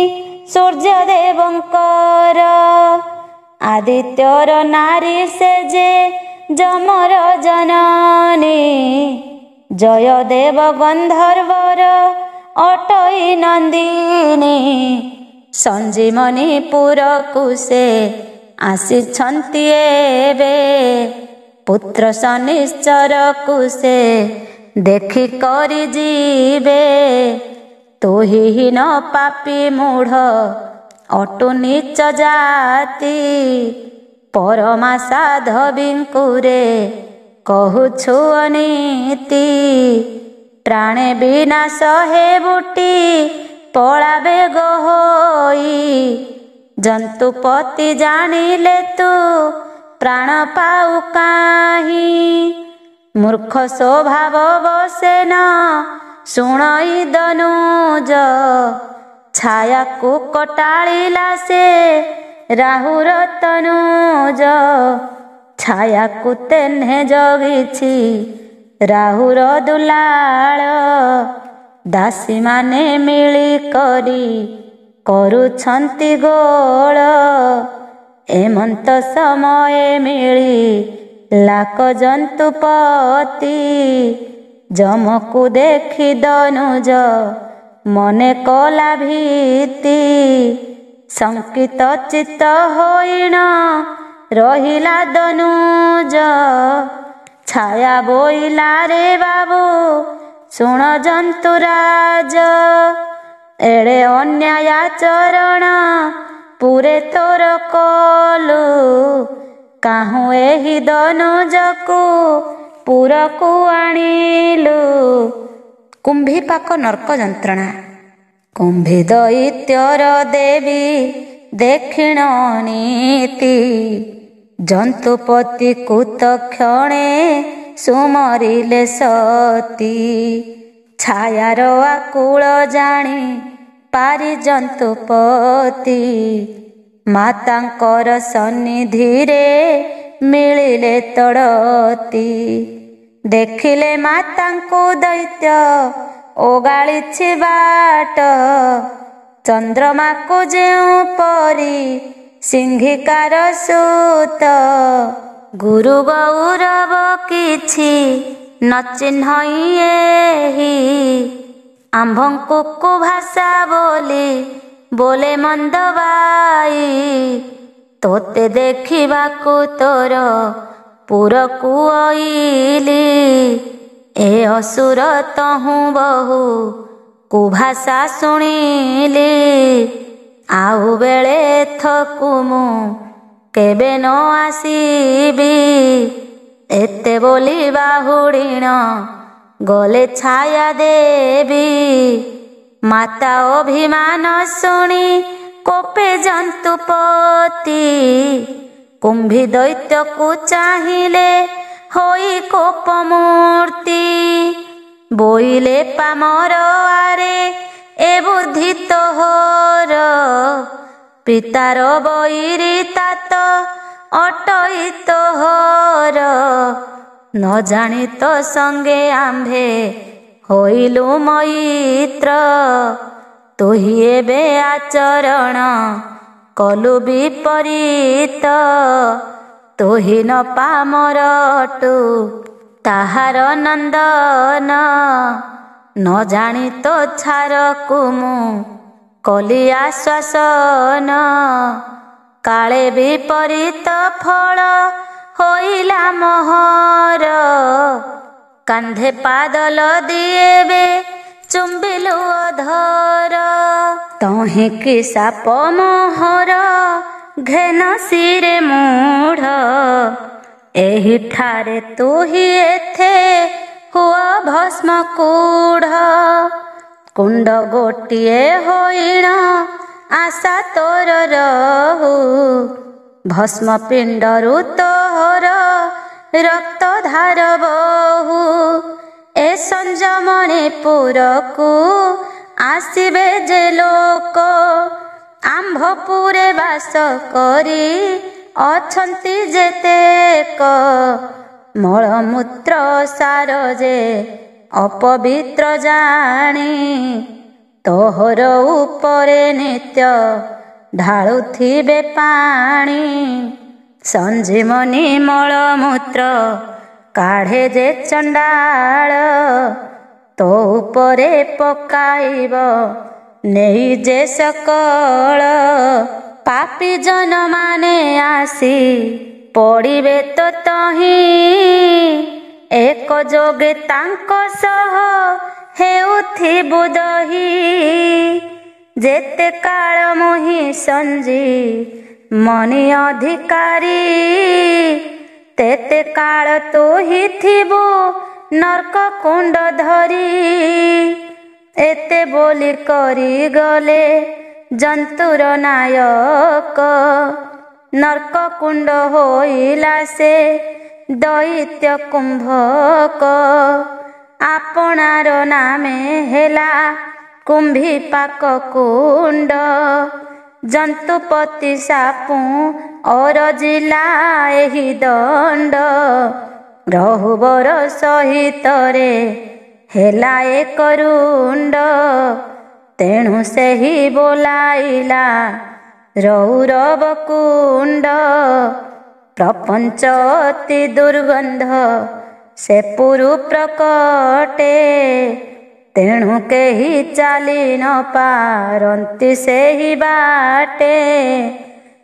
ସୂର୍ଯ୍ୟ ଦେବଙ୍କର। ଆଦିତ୍ୟର ନାରୀ ସେ ଯେ ଯମର ଜନନୀ, ସଞ୍ଜୀମନି ଜୟଦେବ ଗନ୍ଧର୍ବର ଅଟଇ ନନ୍ଦିନୀ। ସଞ୍ଜୀମନିପୁରକୁ ସେ ଆସିଛନ୍ତି ଏବେ, ପୁତ୍ର ଶନିଶ୍ଚରକୁ ସେ ଦେଖି କରି ଯିବେ। ତୁହିହୀନ ପାପୀ ମୂଢ଼ ଅଟୁ ନୀଚ ଜାତି, ପରମା ସାଧବୀଙ୍କୁରେ କହୁଛୁ ଅନୀତି। ପ୍ରାଣେ ବିନାଶ ହେବୁଟି ପଳାବେ ଗୋହୋଇ, ଜନ୍ତୁପତି ଜାଣିଲେ ତୁ ପ୍ରାଣ ପାଉ କାହିଁ। ମୂର୍ଖ ସ୍ୱଭାବ ବସେନ ଶୁଣଇ ଦନୁଜ, ଛାୟାକୁ କଟାଳିଲା ସେ ରାହୁର ତନୁଜ। ଛାୟାକୁ ତେହ୍ନେ ଜଗିଛି ରାହୁର ଦୁଲାଳ, ଦାସୀମାନେ ମିଳି କରି କରୁଛନ୍ତି ଗୋଳ। ଏମନ୍ତ ସମୟେ ମିଳି ଲାକ ଜନ୍ତୁପତି, ଯମକୁ ଦେଖି ଦନୁଜ ମନେ କଲା ଭୀତି। ଶଙ୍କିତ ଚିତ୍ତ ହୋଇଣ ରହିଲା ଦନୁଜ, ଛାୟା ବୋଇଲା ରେ ବାବୁ ଶୁଣ ଜନ୍ତୁରାଜ। ଏଡ଼େ ଅନ୍ୟାୟାଚରଣ ପୁରେ ତୋର କଲୁ, କାହୁଁ ଏହି ଦନୁଜକୁ ପୁରକୁ ଆଣିଲୁ। କୁମ୍ଭୀପାକ ନର୍କ ଯନ୍ତ୍ରଣା। କୁମ୍ଭୀ ଦୈତ୍ୟର ଦେବୀ ଦେଖିଣ ନୀତି, ଜନ୍ତୁପତିକୁ ତକ୍ଷଣେ ସୁମରିଲେ ସତୀ। ଛାୟାର ଆକୁଳ ଜାଣି ପାରି ଜନ୍ତୁପତି, ମାତାଙ୍କର ସନ୍ନିଧିରେ ମିଳିଲେ ତଡ଼ତି। ଦେଖିଲେ ମାତାଙ୍କୁ ଦୈତ୍ୟ ଓଗାଳିଛି ବାଟ, ଚନ୍ଦ୍ରମାକୁ ଯେଉଁ ପରି ସିଂହିକାର ସୁତ। ଗୁରୁ ଗୌରବ କିଛି ନ ଚିହ୍ନଇ ଏହି, ଆମ୍ଭଙ୍କୁ କୁଭାଷା ବୋଲି ବୋଲେ ମନ୍ଦ ବାଇ। ତୋତେ ଦେଖିବାକୁ ତୋର ପୁରକୁ ଅଇଲି, ଏ ଅସୁର ତହୁଁ ବହୁ କୁଭାଷା ଶୁଣିଲି। ଆଉ ବେଳେ ଏଥକୁ ମୁଁ କେବେ ନ ଆସିବି, ଏତେ ବୋଲି ବାହୁଡ଼ିଣ ଗଲେ ଛାୟା ଦେବୀ। ମାତା ଅଭିମାନ ଶୁଣି କୋପେ ଜନ୍ତୁପତି, କୁମ୍ଭୀ ଦୈତ୍ୟକୁ ଚାହିଁଲେ ହୋଇ କୋପ ମୂର୍ତ୍ତି। ବୋଇଲେ ପାମର ଆରେ ଏ ବୁଦ୍ଧି ତୋହର, ପିତାର ବୈରୀ ତାତ ଅଟଇ ତୋହର। ନ ଜାଣି ତ ସଙ୍ଗେ ଆମ୍ଭେ ହୋଇଲୁ ମୈତ୍ର, ତୁହି ଏବେ ଆଚରଣ କଲୁ ବିପରୀତ। ତୁହିନ ପାମର ଅଟୁ ତାହାର ନନ୍ଦନ, ନ ଜାଣି ତ ଛାରକୁ ମୁଁ କଲି ଆଶ୍ୱାସନ। କାଳେ ବିପରୀତ ଫଳ ହୋଇଲା ମୋହର, କାନ୍ଧେ ପାଦଲ ଦିଏବେ ଚୁମ୍ବିଲୁ ଅଧର। ତହିଁକି ସାପ ମୋହର ଘେନ ଶିରେ ମୂଢ଼, ଏହିଠାରେ ତୁହି ଏଥେ ହୁଅ ଭସ୍ମ କୁଢ଼। କୁଣ୍ଡ ଗୋଟିଏ ହୋଇଣ ଆଶା ତୋର ରହୁ, ଭସ୍ମ ପିଣ୍ଡରୁ ତୋହର ରକ୍ତ ଧାର ବହୁ। ଏ ସଞ୍ଜମଣିପୁରକୁ ଆସିବେ ଯେ ଲୋକ, ଆମ୍ଭପୁରେ ବାସ କରି ଅଛନ୍ତି ଯେତେକ। ମଳମୂତ୍ର ସାର ଯେ ଅପବିତ୍ର ଜାଣି, ତୋହର ଉପରେ ନିତ୍ୟ ଢାଳୁଥିବେ ପାଣି। ସଞ୍ଜୀମନି ମଳମୂତ୍ର କାଢ଼େ ଯେ ଚଣ୍ଡାଳ ତୋ ଉପରେ ପକାଇବ ନେଇ ଯେ ସକଳ ପାପୀ ଜନମାନେ ଆସି ପଡ଼ିବେ ତ ତହିଁ ଏକ ଯୋଗେ ତାଙ୍କ ସହ ହେଉଥିବୁ ଦହି ଯେତେ କାଳ ମୁହିଁ ସଞ୍ଜି ମନି ଅଧିକାରୀ ତେତେ କାଳ ତୁ ହିଁ ଥିବୁ ନର୍କ କୁଣ୍ଡ ଧରି ଏତେ ବୋଲି କରି ଗଲେ ଜନ୍ତୁର ନାୟକ ନର୍କ କୁଣ୍ଡ ହୋଇଲା ସେ ଦୈତ୍ୟ କୁମ୍ଭକ ଆପଣାର ନାମେ ହେଲା କୁମ୍ଭୀପାକ କୁଣ୍ଡ ଜନ୍ତୁପତି ସାପୁ ଅରଜିଲା ଏହି ଦଣ୍ଡ ରହୁବର ସହିତରେ ହେଲା ଏକ ରୁଣ୍ଡ ତେଣୁ ସେହି ବୋଲାଇଲା ରୌରବ କୁଣ୍ଡ ପ୍ରପଞ୍ଚ ଅତି ଦୁର୍ଗନ୍ଧ ସେ ପୁରୁ ପ୍ରକଟେ ତେଣୁ କେହି ଚାଲି ନ ପାରନ୍ତି ସେହି ବାଟେ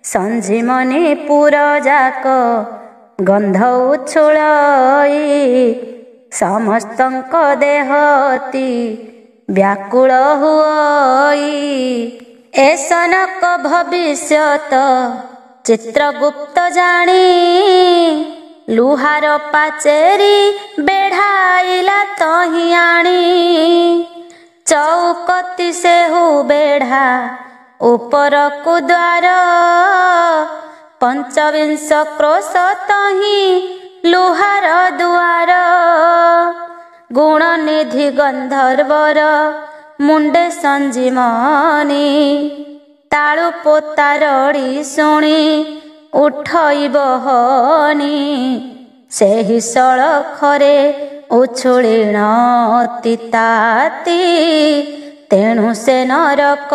ସଞ୍ଜୀମନି ପୁର ଯାକ ଗନ୍ଧ ଉଛୁଳଇ ସମସ୍ତଙ୍କ ଦେହ ଅତି ବ୍ୟାକୁଳ ହୁଅଇ ଏ ସନକ ଭବିଷ୍ୟତ ଚିତ୍ରଗୁପ୍ତ ଜାଣି ଲୁହାର ପାଚେରୀ ବେଢ଼ାଇଲା ତହିଁ ଆଣି ଚଉକତି ସେହୁ ବେଢ଼ା ଉପରକୁ ଦ୍ୱାର ପଞ୍ଚବିଂଶ କ୍ରୋଶ ତହିଁ ଲୁହାର ଦୁଆର ଗୁଣନିଧି ଗନ୍ଧର୍ବର ମୁଣ୍ଡେ ସଞ୍ଜୀମନି ତାଳୁ ପୋତା ରଡ଼ି ଶୁଣି ଉଠଇବ ହନି ସେହି ସଳଖରେ ଉଛୁଳିଣ ଅତି ତାତି ତେଣୁ ସେ ନରକ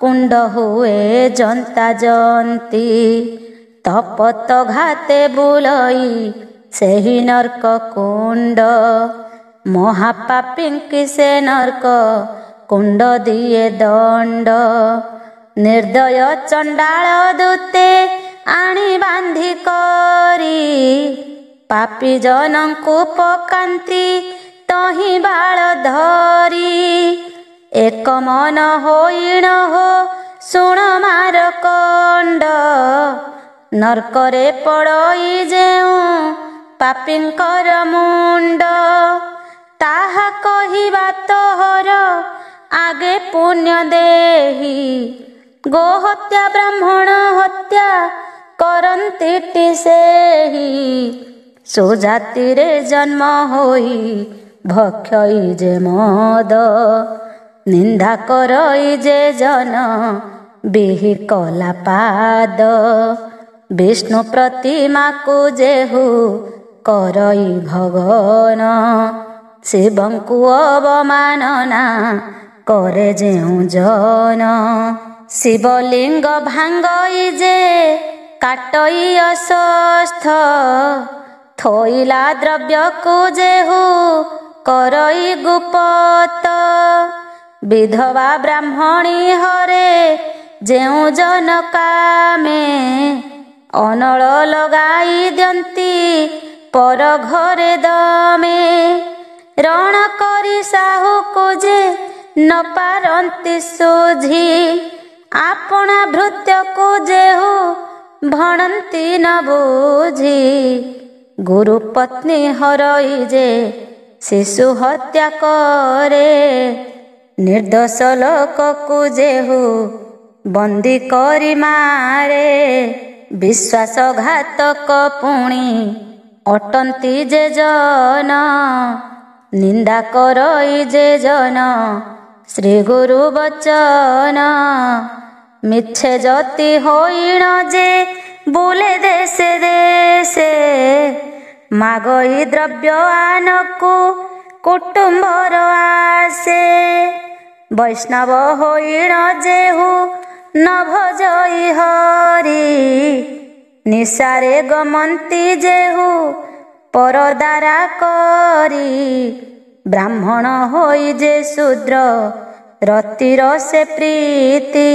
କୁଣ୍ଡ ହୁଏ ଜନ୍ତା ଜନ୍ତି ତପତ ଘାତେ ବୁଲଇ ସେହି ନର୍କ କୁଣ୍ଡ ମହାପାପୀଙ୍କି ସେ ନର୍କ କୁଣ୍ଡ ଦିଏ ଦଣ୍ଡ ନିର୍ଦ୍ଦୟ ଚଣ୍ଡାଳ ଦୂତେ ଆଣି ବାନ୍ଧି କରି ପାପୀ ଜନଙ୍କୁ ପକାନ୍ତି ତହିଁ ବାଳ ଧରି ଏକ ମନ ହୋଇଣ ହୋ ଶୁଣ ମାର କଣ୍ଡ ନର୍କରେ ପଡ଼ଇ ଯେଉଁ ପାପୀଙ୍କର ମୁଣ୍ଡ ତାହା କହିବା ତୋହର ଆଗେ ପୁଣ୍ୟ ଦେହି ଗୋହତ୍ୟା ବ୍ରାହ୍ମଣ ହତ୍ୟା କରନ୍ତିଟି ସେହି ସୁଜାତିରେ ଜନ୍ମ ହୋଇ ଭକ୍ଷଇ ଯେ ମଦ ନିନ୍ଦା କରଇ ଯେ ଜନ ବିହି କଲା ପାଦ ବିଷ୍ଣୁ ପ୍ରତିମାକୁ ଯେହୁ କରଇ ଭଗନ ଶିବଙ୍କୁ ଅବମାନନା କରେ ଯେଉଁ ଜନ ଶିବଲିଙ୍ଗ ଭାଙ୍ଗଇ ଯେ କାଟଇ ଅସ୍ୱସ୍ଥ ଥୋଇଲା ଦ୍ରବ୍ୟକୁ ଯେହୁ କରଇ ଗୁପତ ବିଧବା ବ୍ରାହ୍ମଣୀ ହରେ ଯେଉଁ ଜନ କାମେ ଅନଳ ଲଗାଇ ଦିଅନ୍ତି ପର ଘରେ ଦମେ ରଣ କରି ସାହୁକୁ ଯେ ନ ପାରନ୍ତି ସୁଝି ଆପଣା ଭୃତ୍ୟକୁ ଯେହୁ ଭଣନ୍ତି ନ ବୁଝି ଗୁରୁ ପତ୍ନୀ ହରଇ ଯେ ଶିଶୁ ହତ୍ୟା କରେ ନିର୍ଦ୍ଦୋଷ ଲୋକକୁ ଯେହୁ ବନ୍ଦୀ କରି ମାରେ ବିଶ୍ୱାସଘାତକ ପୁଣି ଅଟନ୍ତି ଯେ ଜନ ନିନ୍ଦା କରଇ ଯେ ଜନ ଶ୍ରୀ ଗୁରୁ ବଚନ ମିଛେ ଯତି ହୋଇଣ ଯେ ବୁଲେ ଦେଶେ ଦେଶେ ମାଗଇ ଦ୍ରବ୍ୟ ଆନକୁ କୁଟୁମ୍ବର ଆସେ ବୈଷ୍ଣବ ହୋଇଣ ଯେହୁ ନ ଭଜଇ ହରି ନିଶାରେ ଗମନ୍ତି ଯେହୁ ପରଦାରା କରି ବ୍ରାହ୍ମଣ ହୋଇ ଯେ ଶୂଦ୍ର ରତିର ସେ ପ୍ରୀତି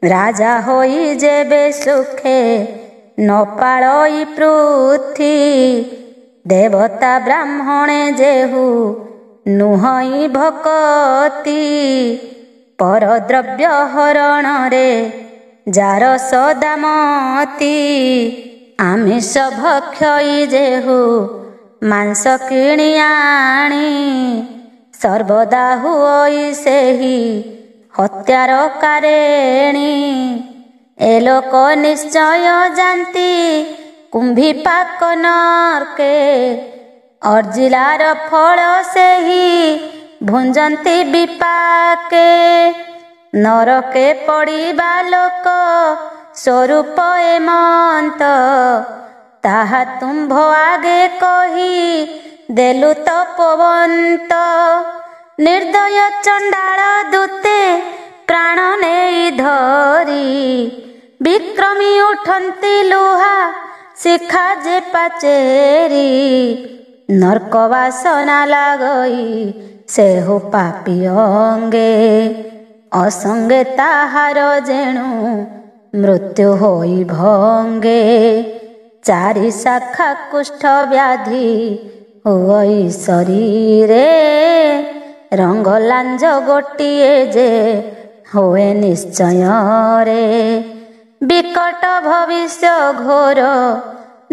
ରାଜା ହୋଇ ଯେବେ ସୁଖେ ନ ପାଳଇ ପୃଥି ଦେବତା ବ୍ରାହ୍ମଣେ ଯେହୁ ନୁହଇ ଭକତି ପରଦ୍ରବ୍ୟ ହରଣରେ ଯାର ସଦାମତି ଆମିଷ ଭକ୍ଷଇ ଯେହୁ ମାଂସ କିଣି ଆଣି ସର୍ବଦା ହୁଅଇ ସେହି ହତ୍ୟାର କାରେଣୀ ଏ ଲୋକ ନିଶ୍ଚୟ ଜାନ୍ତି କୁମ୍ଭୀ ପାକ ନର୍କେ ଅର୍ଜିଲାର ଫଳ ସେହି ଭୁଞ୍ଜନ୍ତି ବିପାକେ ନରକେ ପଡ଼ିବା ଲୋକ ସ୍ୱରୂପ ଏମନ୍ତ ତାହା ତୁମ୍ଭ ଆଗେ କହି ଦେଲୁ ତପୋବନ୍ତ ନିର୍ଦ୍ଦୟ ଚଣ୍ଡାଳ ଦୂତେ ପ୍ରାଣ ନେଇ ଧରି ବିକ୍ରମୀ ଉଠନ୍ତି ଲୁହା ଶିଖା ଯେ ପାଚେରି ନର୍କ ବାସନା ଲାଗଇ ସେହୁ ପାପି ଅଙ୍ଗେ ଅସଙ୍ଗେ ତାହାର ଯେଣୁ ମୃତ୍ୟୁ ହୋଇ ଭଙ୍ଗେ ଚାରି ଶାଖା କୁଷ୍ଠ ବ୍ୟାଧି ହୁଅଇ ଶରୀରେ ରଙ୍ଗ ଲାଞ୍ଜ ଗୋଟିଏ ଯେ ହୁଏ ନିଶ୍ଚୟରେ ବିକଟ ଭବିଷ୍ୟ ଘୋର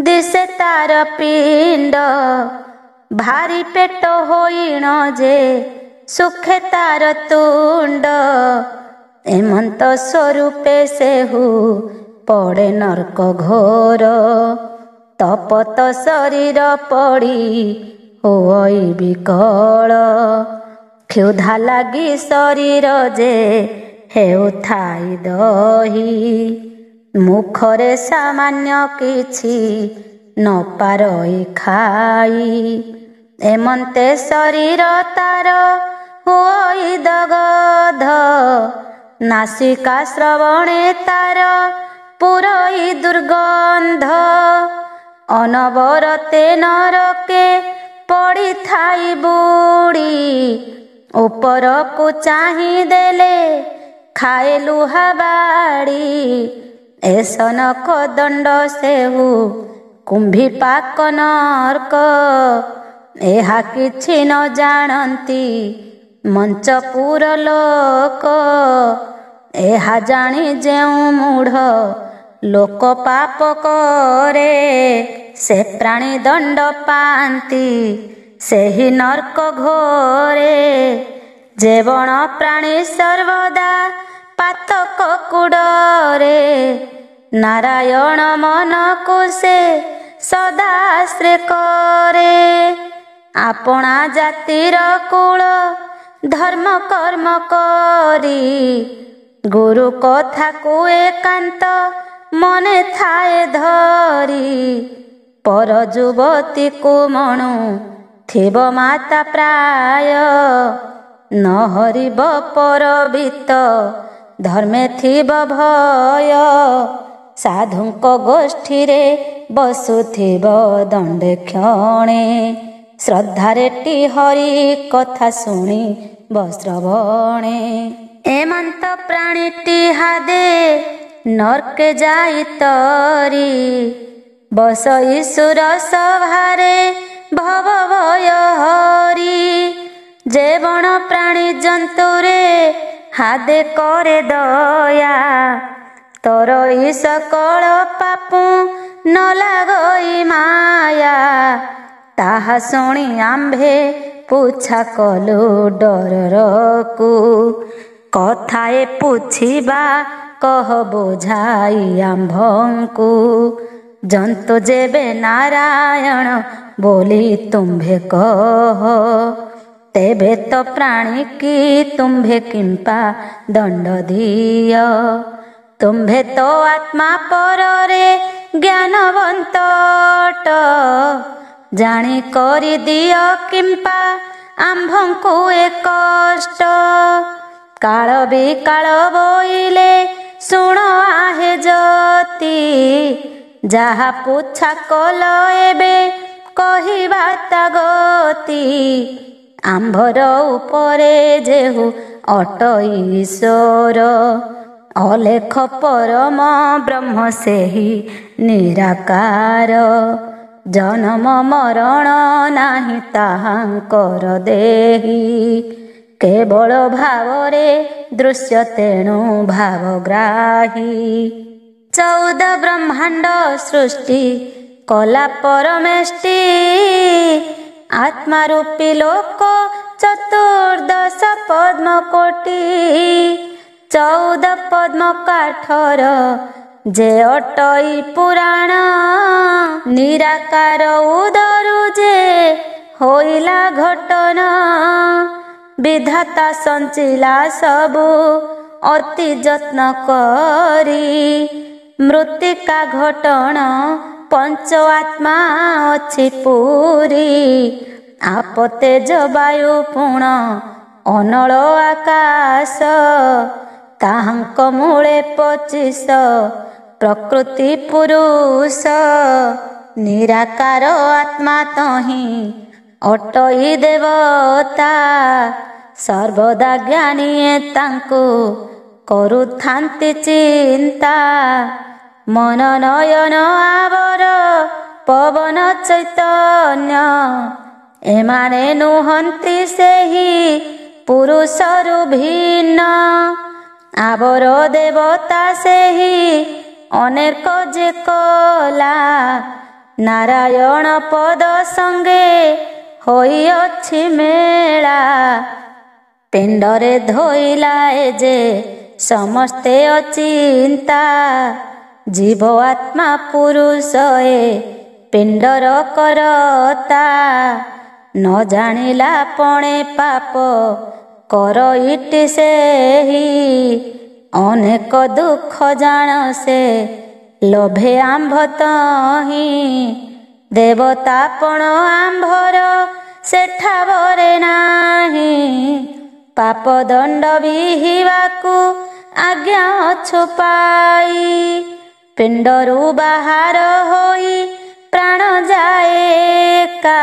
ଦିଶେ ତାର ପିଣ୍ଡ ଭାରି ପେଟ ହୋଇଣ ଯେ ସୁଖେ ତାର ତୁଣ୍ଡ ଏମନ୍ତ ସ୍ୱରୂପେ ସେହୁ ପଡ଼େ ନର୍କ ଘୋର ତପତ ଶରୀର ପଡ଼ି ହୁଅଇ ବିକଳ କ୍ଷୁଧା ଲାଗି ଶରୀର ଯେ ହେଉଥାଇ ଦହି ମୁଖରେ ସାମାନ୍ୟ କିଛି ନ ପାରଇ ଖାଇ ଏମନ୍ତେ ଶରୀର ତାର ହୁଅଇ ଦଗଧ ନାସିକା ଶ୍ରବଣେ ତାର ପୁରଇ ଦୁର୍ଗନ୍ଧ ଅନବରତେ ନରକେ ପଡ଼ିଥାଇ ବୁଡ଼ି ଉପରକୁ ଚାହିଁ ଦେଲେ ଖାଏ ଲୁହା ବାଡ଼ି ଏସନକ ଦଣ୍ଡ ସେହୁ କୁମ୍ଭୀ ପାକ ନର୍କ ଏହା କିଛି ନ ଜାଣନ୍ତି ମଞ୍ଚପୁର ଲୋକ ଏହା ଜାଣି ଯେଉଁ ମୂଢ଼ ଲୋକ ପାପ କରେ ସେ ପ୍ରାଣୀ ଦଣ୍ଡ ପାଆନ୍ତି ସେହି ନର୍କ ଘୋରେ ଯେ ବଣ ପ୍ରାଣୀ ସର୍ବଦା ପାତକ କୁଡ଼ରେ ନାରାୟଣ ମନକୁ ସେ ସଦାଶ୍ରେ କରେ ଆପଣା ଜାତିର କୂଳ ଧର୍ମ କର୍ମ କରି ଗୁରୁ କଥାକୁ ଏକାନ୍ତ ମନେ ଥାଏ ଧରି ପର ଯୁବତୀକୁ ମଣୁ ଥିବ ମାତା ପ୍ରାୟ ନ ହରିବ ପରବିତ ଧର୍ମେ ଥିବ ଭୟ ସାଧୁଙ୍କ ଗୋଷ୍ଠୀରେ ବସୁଥିବ ଦଣ୍ଡେ କ୍ଷଣେ ଶ୍ରଦ୍ଧାରେ ଟି ହରି କଥା ଶୁଣି ବସ୍ରବଣେ ଏମନ୍ତ ପ୍ରାଣୀଟି ହାଦେ ନର୍କେ ଯାଇ ତରି ବସଇ ସୁର ସଭାରେ ଭବ ଭୟ ହରି ଯେ ବଣ ପ୍ରାଣୀ ଜନ୍ତୁରେ ହାଦେ କରେ ଦୟା ତରଇ ସକଳ ପାପୁ ନ ଲାଗଇ ମାୟା ତାହା ଶୁଣି ଆମ୍ଭେ ପୁଛା କଲୁ ଡରରକୁ କଥାଏ ପୁଛିବା କହ ବୁଝାଇ ଆମ୍ଭଙ୍କୁ ଜନ୍ତୁ ଯେବେ ନାରାୟଣ ବୋଲି ତୁମ୍ଭେ କହ ତେବେ ତ ପ୍ରାଣୀ କି ତୁମ୍ଭେ କିମ୍ପା ଦଣ୍ଡ ଦିଅ ତୁମ୍ଭେ ତ ଆତ୍ମା ପରରେ ଜ୍ଞାନବନ୍ତ ଜାଣି କରି ଦିଅ କିମ୍ପା ଆମ୍ଭଙ୍କୁ ଏ କଷ୍ଟ କାଳ ବିକାଳ ବୋଇଲେ ଶୁଣ ଆହେ ଜ୍ୟୋତି ଯାହା ପୁଛା କଲ ଏବେ କହିବା ତା ଗତି। ଆମ୍ଭର ଉପରେ ଯେହୁ ଅଟ ଈଶ୍ୱର, ଅଲେଖ ପରମ ବ୍ରହ୍ମ ସେହି ନିରାକାର। ଜନମ ମରଣ ନାହିଁ ତାହାଙ୍କର ଦେହି, କେବଳ ଭାବରେ ଦୃଶ୍ୟ ତେଣୁ ଭାବଗ୍ରାହୀ। 14 ବ୍ରହ୍ମାଣ୍ଡ ସୃଷ୍ଟି କଲା ପରମେଷ୍ଟି, ଆତ୍ମା ରୂପୀ ଲୋକ 14 ପଦ୍ମକୋଟି। 14 ପଦ୍ମ କାଠର ଯେ ଅଟଇ ପୁରାଣ, ନିରାକାର ଉଦରୁ ଯେ ହୋଇଲା ଘଟନ। ବିଧାତା ସଞ୍ଚିଲା ସବୁ ଅତି ଯତ୍ନ କରି, ମୃତ୍ତିକା ଘଟଣ ପଞ୍ଚ ଆତ୍ମା ଅଛି ପୁରୀ। ଆପ ତେଜ ବାୟୁ ପୁଣ ଅନଳ ଆକାଶ, ତାହାଙ୍କ ମୂଳେ 25 ପ୍ରକୃତି ପୁରୁଷ। ନିରାକାର ଆତ୍ମା ତହିଁ ଅଟଇ ଦେବତା, ସର୍ବଦା ଜ୍ଞାନୀଏ ତାଙ୍କୁ କରୁଥାନ୍ତି ଚିନ୍ତା। ମନ ନୟନ ଆବର ପବନ ଚୈତନ୍ୟ, ଏମାନେ ନୁହନ୍ତି ସେହି ପୁରୁଷରୁ ଭିନ୍ନ। ଆବର ଦେବତା ସେହି ଅନେକ ଯେ କଲା, ନାରାୟଣ ପଦ ସଙ୍ଗେ ହୋଇଅଛି ମେଳା। ପିଣ୍ଡରେ ଧୋଇଲା ଏ ଯେ ସମସ୍ତେ ଅଚିନ୍ତା, ଜୀବ ଆତ୍ମା ପୁରୁଷ ଏ ପିଣ୍ଡର କରତା। ନ ଜାଣିଲା ପଣେ ପାପ କର ଇଟି ସେହି, ଅନେକ ଦୁଃଖ ଜାଣ ସେ ଲୋଭେ ଆମ୍ଭ ତହିଁ। ଦେବତା ପଣ ଆମ୍ଭର ସେଠା ବରେ ନାହିଁ, ପାପ ଦଣ୍ଡ ବିହିବାକୁ ଆଜ୍ଞା ଅଛୁ ପାଇ। ପିଣ୍ଡରୁ ବାହାର ହୋଇ ପ୍ରାଣ ଯାଏ ଏକା,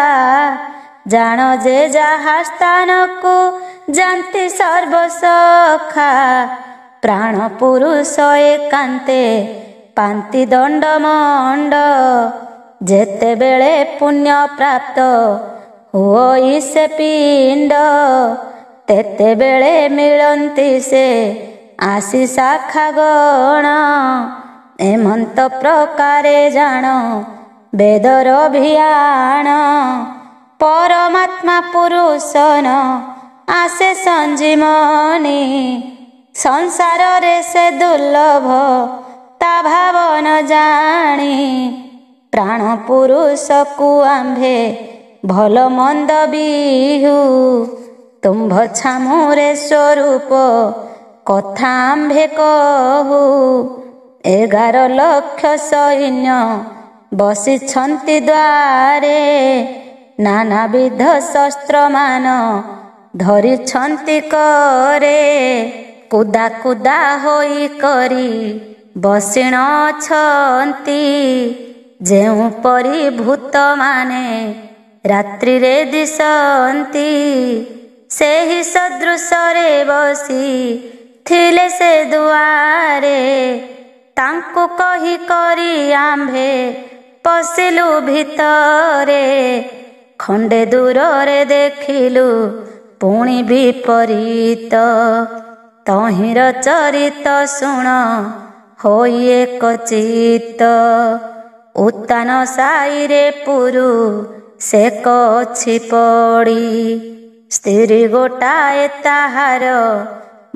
ଜାଣ ଯେ ଯାହା ସ୍ଥାନକୁ ଯାନ୍ତି ସର୍ବସଖା। ପ୍ରାଣ ପୁରୁଷ ଏକାନ୍ତେ ପାନ୍ତି ଦଣ୍ଡ ମଣ୍ଡ, ଯେତେବେଳେ ପୁଣ୍ୟ ପ୍ରାପ୍ତ ହୁଇ ସେ ପିଣ୍ଡ। ତେତେବେଳେ ମିଳନ୍ତି ସେ ଆସି ଶାଖା ଗଣ, ଏମନ୍ତ ପ୍ରକାରେ ଜାଣ ବେଦର ଭିଆଣ। ପରମାତ୍ମା ପୁରୁଷନ ଆସେ ସଞ୍ଜୀବନୀ, ସଂସାରରେ ସେ ଦୁର୍ଲଭ ତା ଭାବନ ଜାଣି। ପ୍ରାଣ ପୁରୁଷକୁ ଆମ୍ଭେ ଭଲ ମନ୍ଦ ବିହୁ, ତୁମ୍ଭ ଛାମୁରେ ସ୍ୱରୂପ କଥା ଆମ୍ଭେ କହୁ। 11 ଲକ୍ଷ ସୈନ୍ୟ ବସିଛନ୍ତି ଦ୍ୱାରେ, ନାନାବିଧ ଶସ୍ତ୍ରମାନ ଧରିଛନ୍ତି କରେ। କୁଦା କୁଦା ହୋଇ କରି ବସିଣ ଅଛନ୍ତି, ଯେଉଁପରି ଭୂତମାନେ ରାତ୍ରିରେ ଦିଶନ୍ତି। ସେହି ସଦୃଶରେ ବସି ଥିଲେ ସେ ଦୁଆରେ, ତାଙ୍କୁ କହି କରି ଆମ୍ଭେ ପଶିଲୁ ଭିତରେ। ଖଣ୍ଡେ ଦୂରରେ ଦେଖିଲୁ ପୁଣି ବିପରୀତ, ତହିଁର ଚରିତ ଶୁଣ ହୋଇ ଏକ ଚିତ୍ତ। ଉତ୍ତାନ ସାଇରେ ପୁରୁ ସେକ ଅଛି ପଡ଼ି, ସ୍ତ୍ରୀ ଗୋଟାଏ ତାହାର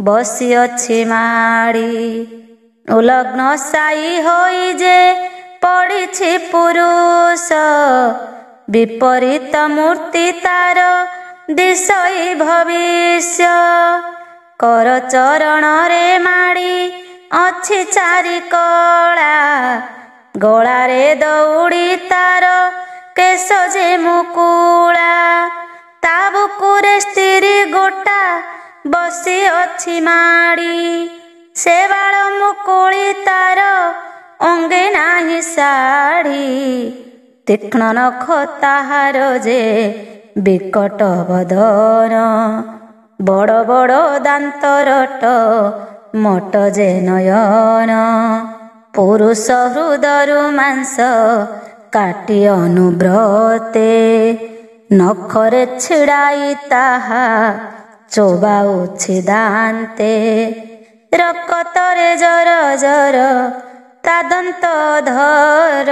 ବସିଅଛି ମାଡ଼ି। ଉଲଗ୍ନ ସାଇ ହୋଇ ଯେ ପଡ଼ିଛି ପୁରୁଷ, ବିପରୀତ ମୂର୍ତ୍ତି ତାର ଦିଶଇ ଭବିଷ୍ୟ। କର ଚରଣରେ ମାଡ଼ି ଅଛି ଚାରି କଳା, ଗଳାରେ ଦଉଡ଼ି ତାର କେଶ ଯେ ମୁକୁଳା। ତା ବୁକୁରେ ସ୍ତ୍ରୀ ଗୋଟା ବସି ଅଛି ମାଡ଼ି, ସେ ବାଳ ମୁକୁଳି ତାର ଅଙ୍ଗେ ନାହିଁ ଶାଢ଼ୀ। ତୀକ୍ଷ୍ଣ ନଖ ତାହାର ଯେ ବିକଟ ବଦନ, ବଡ଼ ବଡ଼ ଦାନ୍ତରଟ ମୋଟ ଯେ ନୟନ। ପୁରୁଷ ହୃଦରୁ ମାଂସ କାଟି ଅନୁବ୍ରତେ, ନଖରେ ଛିଡ଼ାଇ ତାହା ଚୋବାଉଛି ଦାନ୍ତେ। ରକତରେ ଜର ଜର ତା ଦନ୍ତ ଧର,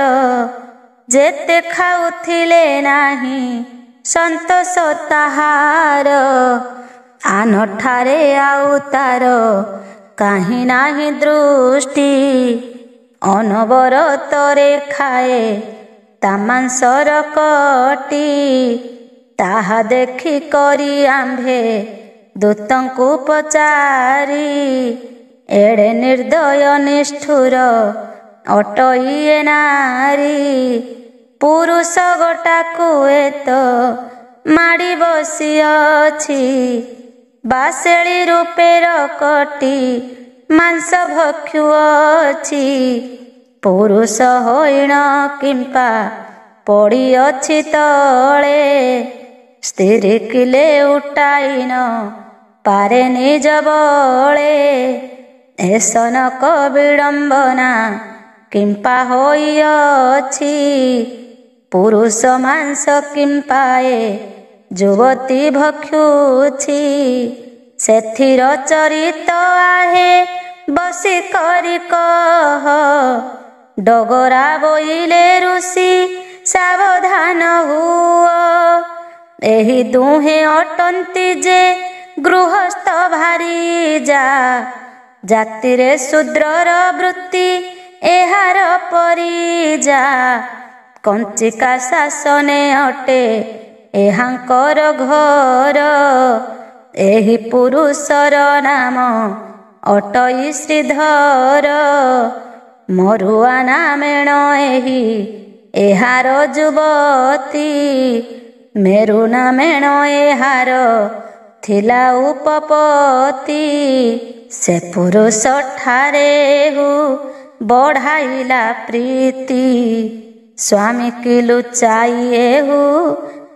ଯେତେ ଖାଉଥିଲେ ନାହିଁ ସନ୍ତୋଷ ତାହାର। ଆନଠାରେ ଆଉ ତାର କାହିଁ ନାହିଁ ଦୃଷ୍ଟି, ଅନବରତରେ ଖାଏ ତା ମାଂସର କଟି। ତାହା ଦେଖି କରି ଆମ୍ଭେ ଦୂତଙ୍କୁ ପଚାରି, ଏଡ଼େ ନିର୍ଦ୍ଦୟ ନିଷ୍ଠୁର ଅଟ ଇଏ ନାରୀ। ପୁରୁଷ ଗୋଟାକୁ ଏତ ମାଡ଼ି ବସିଅଛି, ବାସେଳି ରୂପେର କଟି ମାଂସ ଭକ୍ଷୁଅଛି। ପୁରୁଷ ହଇଣ କିମ୍ପା ପଡ଼ିଅଛି ତଳେ, ସ୍ତ୍ରୀ କିଲେ ଉଟାଇନ ପାରେ ନିଜ ବଳେ। ଏସନକ ବିଡ଼ମ୍ବନା କିମ୍ପା ହୋଇଅଛି, ପୁରୁଷ ମାଂସ କିମ୍ପାଏ ଯୁବତୀ ଭକ୍ଷୁଛି। ସେଥିର ଚରିତ ଆହେ ବସି କରି କହ, ଡଗରା ବୋଇଲେ ଋଷି ସାବଧାନ ହୁଅ। ଏହି ଦୁହେଁ ଅଟନ୍ତି ଯେ ଗୃହସ୍ଥ ଭାରି ଯା, ଜାତିରେ ଶୂଦ୍ରର ବୃତ୍ତି ଏହାର ପରିଜା। କଞ୍ଚିକା ଶାସନେ ଅଟେ ଏହାଙ୍କର ଘର, ଏହି ପୁରୁଷର ନାମ ଅଟଇ ଶ୍ରୀଧର। ମରୁଆ ନାମେଣ ଏହି ଏହାର ଯୁବତୀ, ମେରୁ ନାମେଣ ଏହାର ଥିଲା ଉପପତି। ସେ ପୁରୁଷ ଠାରେ ହୁ ବଢ଼ାଇଲା ପ୍ରୀତି, ସ୍ୱାମୀ କି ଲୁଚାଇ ଏହୁ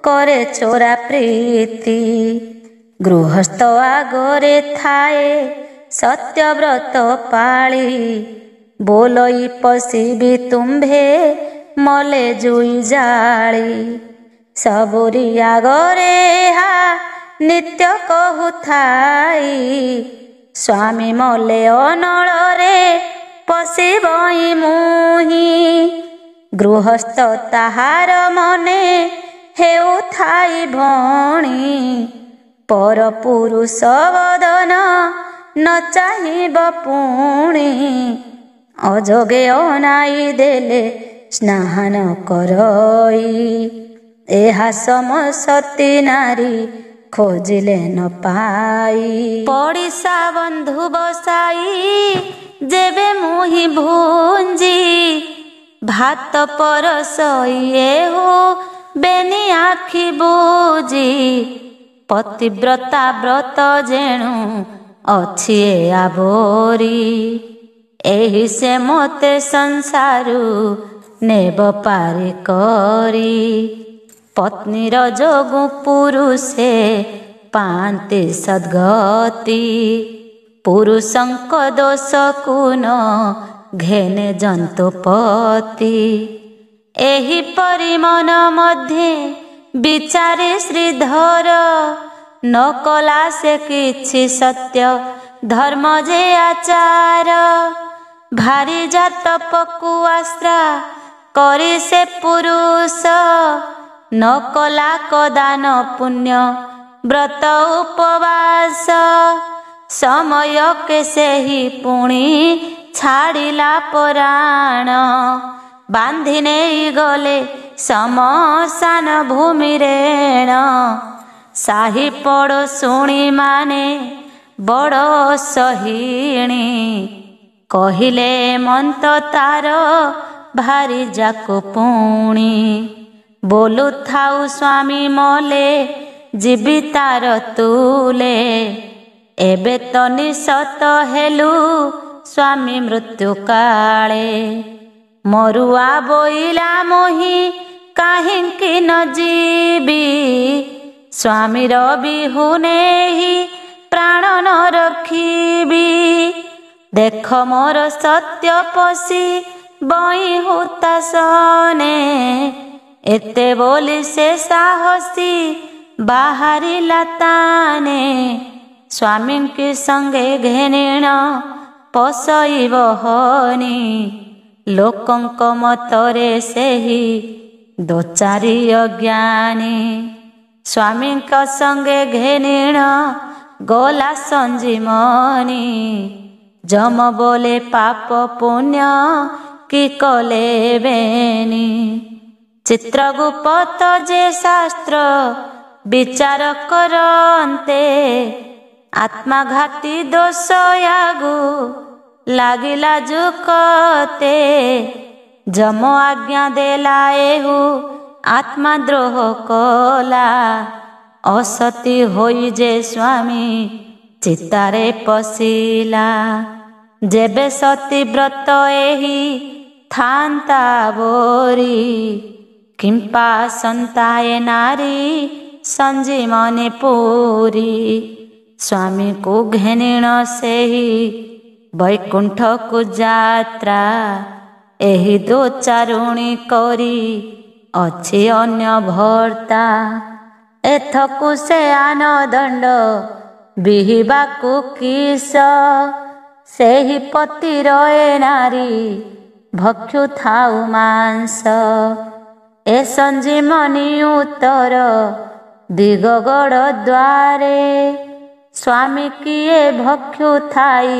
କରେ ଚୋରା ପ୍ରୀତି। ଗୃହସ୍ଥ ଆଗରେ ଥାଏ ସତ୍ୟବ୍ରତ ପାଳି, ବୋଲଇ ପଶିବି ତୁମ୍ଭେ ମଲେ ଜୁଇ ଜାଳି। ସବୁରି ଆଗରେ ଏହା ନିତ୍ୟ କହୁଥାଇ, ସ୍ୱାମୀ ମଲେ ଅନଳରେ ପଶିବଇ ମୁହିଁ। ଗୃହସ୍ଥ ତାହାର ମନେ ହେଉଥାଇ ଭଣି, ପର ପୁରୁଷ ବଦନ ନ ଚାହିଁବ ପୁଣି। ଅଯୋଗେ ଅନାଇ ଦେଲେ ସ୍ନାନ କରଇ, ଏହା ସମ ସତୀ ନାରୀ ଖୋଜିଲେ ନ ପାଇ। ପଡ଼ିଶା ବନ୍ଧୁ ବସାଇ ଯେବେ ମୁହିଁ ଭୁଞ୍ଜି, ଭାତ ପରସଇ ଏହୁ ବେନି ଆଖି ବୁଜି। ପତିବ୍ରତା ବ୍ରତ ଯେଣୁ ଅଛି ଏ ଆବୋରି, ଏହି ସେ ମୋତେ ସଂସାରୁ ନେବ ପାରି କରି। ପତ୍ନୀର ଯୋଗୁ ପୁରୁଷେ ପାଆନ୍ତି ସଦ୍ଗତି, ପୁରୁଷଙ୍କ ଦୋଷକୁ ନ ଘେନେ ଜନ୍ତୁପତି। ଏହିପରି ମନ ମଧ୍ୟେ ବିଚାରେ ଶ୍ରୀଧର, ନ କଲା ସେ କିଛି ସତ୍ୟ ଧର୍ମ ଯେ ଆଚାର। ଭାରି ଜାତ ପକୁଆଶ୍ରା କରି ସେ ପୁରୁଷ, ନ କଲା କଦାନ ପୁଣ୍ୟ ବ୍ରତ ଉପବାସ। ସମୟ କେ ସେହି ପୁଣି ଛାଡ଼ିଲା ପରାଣ, ବାନ୍ଧି ନେଇ ଗଲେ ସମଶାନ ଭୂମିରେଣ। ସାହି ପଡ଼ୋଶୁଣୀ ମାନେ ବଡ଼ ସହିଣୀ, କହିଲେ ମନ୍ତ ତାର ଭାରି ଯାକୁ ପୁଣି। ବୋଲୁଥାଉ ସ୍ୱାମୀ ମଲେ ଯିବି ତାର ତୁଲେ, ଏବେ ତ ନିଶତ ହେଲୁ ସ୍ୱାମୀ ମୃତ୍ୟୁ କାଳେ। ମରୁଆ ବୋଇଲା ମୋହି କାହିଁକି ନ ଯିବି ସ୍ୱାମୀର ବିହୁନେ ପ୍ରାଣ ନ ରଖିବି। ଦେଖ ମୋର ସତ୍ୟ ପଶି ବଇଁ ହୁତାସନେ ଏତେ ବୋଲି ସେ ସାହସୀ ବାହାରିଲା ତାନେ। ସ୍ୱାମୀଙ୍କି ସଙ୍ଗେ ଘେନିଣ ପଶଇବ ହନି ଲୋକଙ୍କ ମତରେ ସେହି ଦୋଚାରି ଅଜ୍ଞାନୀ। ସ୍ୱାମୀଙ୍କ ସଙ୍ଗେ ଘେନିଣ ଗଲା ସଞ୍ଜୀମନି ଯମ ବୋଲେ ପାପ ପୁଣ୍ୟ କି କଲେ ବେନି। ଚିତ୍ରଗୁପ୍ତ ଯେ ଶାସ୍ତ୍ର ବିଚାର କରନ୍ତେ ଆତ୍ମଘାତୀ ଦୋଷ ୟାଗୁ ଲାଗିଲା ଯୁକତେ। ଯମ ଆଜ୍ଞା ଦେଲା ଏହୁ ଆତ୍ମଦ୍ରୋହ କଲା ଅସତୀ ହୋଇ ଯେ ସ୍ୱାମୀ ଚିତାରେ ପଶିଲା। ଯେବେ ସତୀ ବ୍ରତ ଏହି ଥାନ୍ତା ବୋରି କିମ୍ପା ସନ୍ତାଏ ନାରୀ ସଞ୍ଜୀମନି ପୁରୀ। ସ୍ୱାମୀକୁ ଘେନିଣ ସେହି ବୈକୁଣ୍ଠକୁ ଯାତ୍ରା ଏହି ଦୋଚାରୁଣୀ କରି ଅଛି ଅନ୍ୟ ଭର୍ତ୍ତା। ଏଥକୁ ସେ ଆନଦଣ୍ଡ ବିହିବାକୁ କିସ ସେହି ପତିର ଏ ନାରୀ ଭକ୍ଷୁ ଥାଉ ମାଂସ। ଏ ସଞ୍ଜୀମନି ଉତ୍ତର ଦିଗଗଡ଼ ଦ୍ୱାରେ ସ୍ୱାମୀ କିଏ ଭକ୍ଷୁ ଥାଇ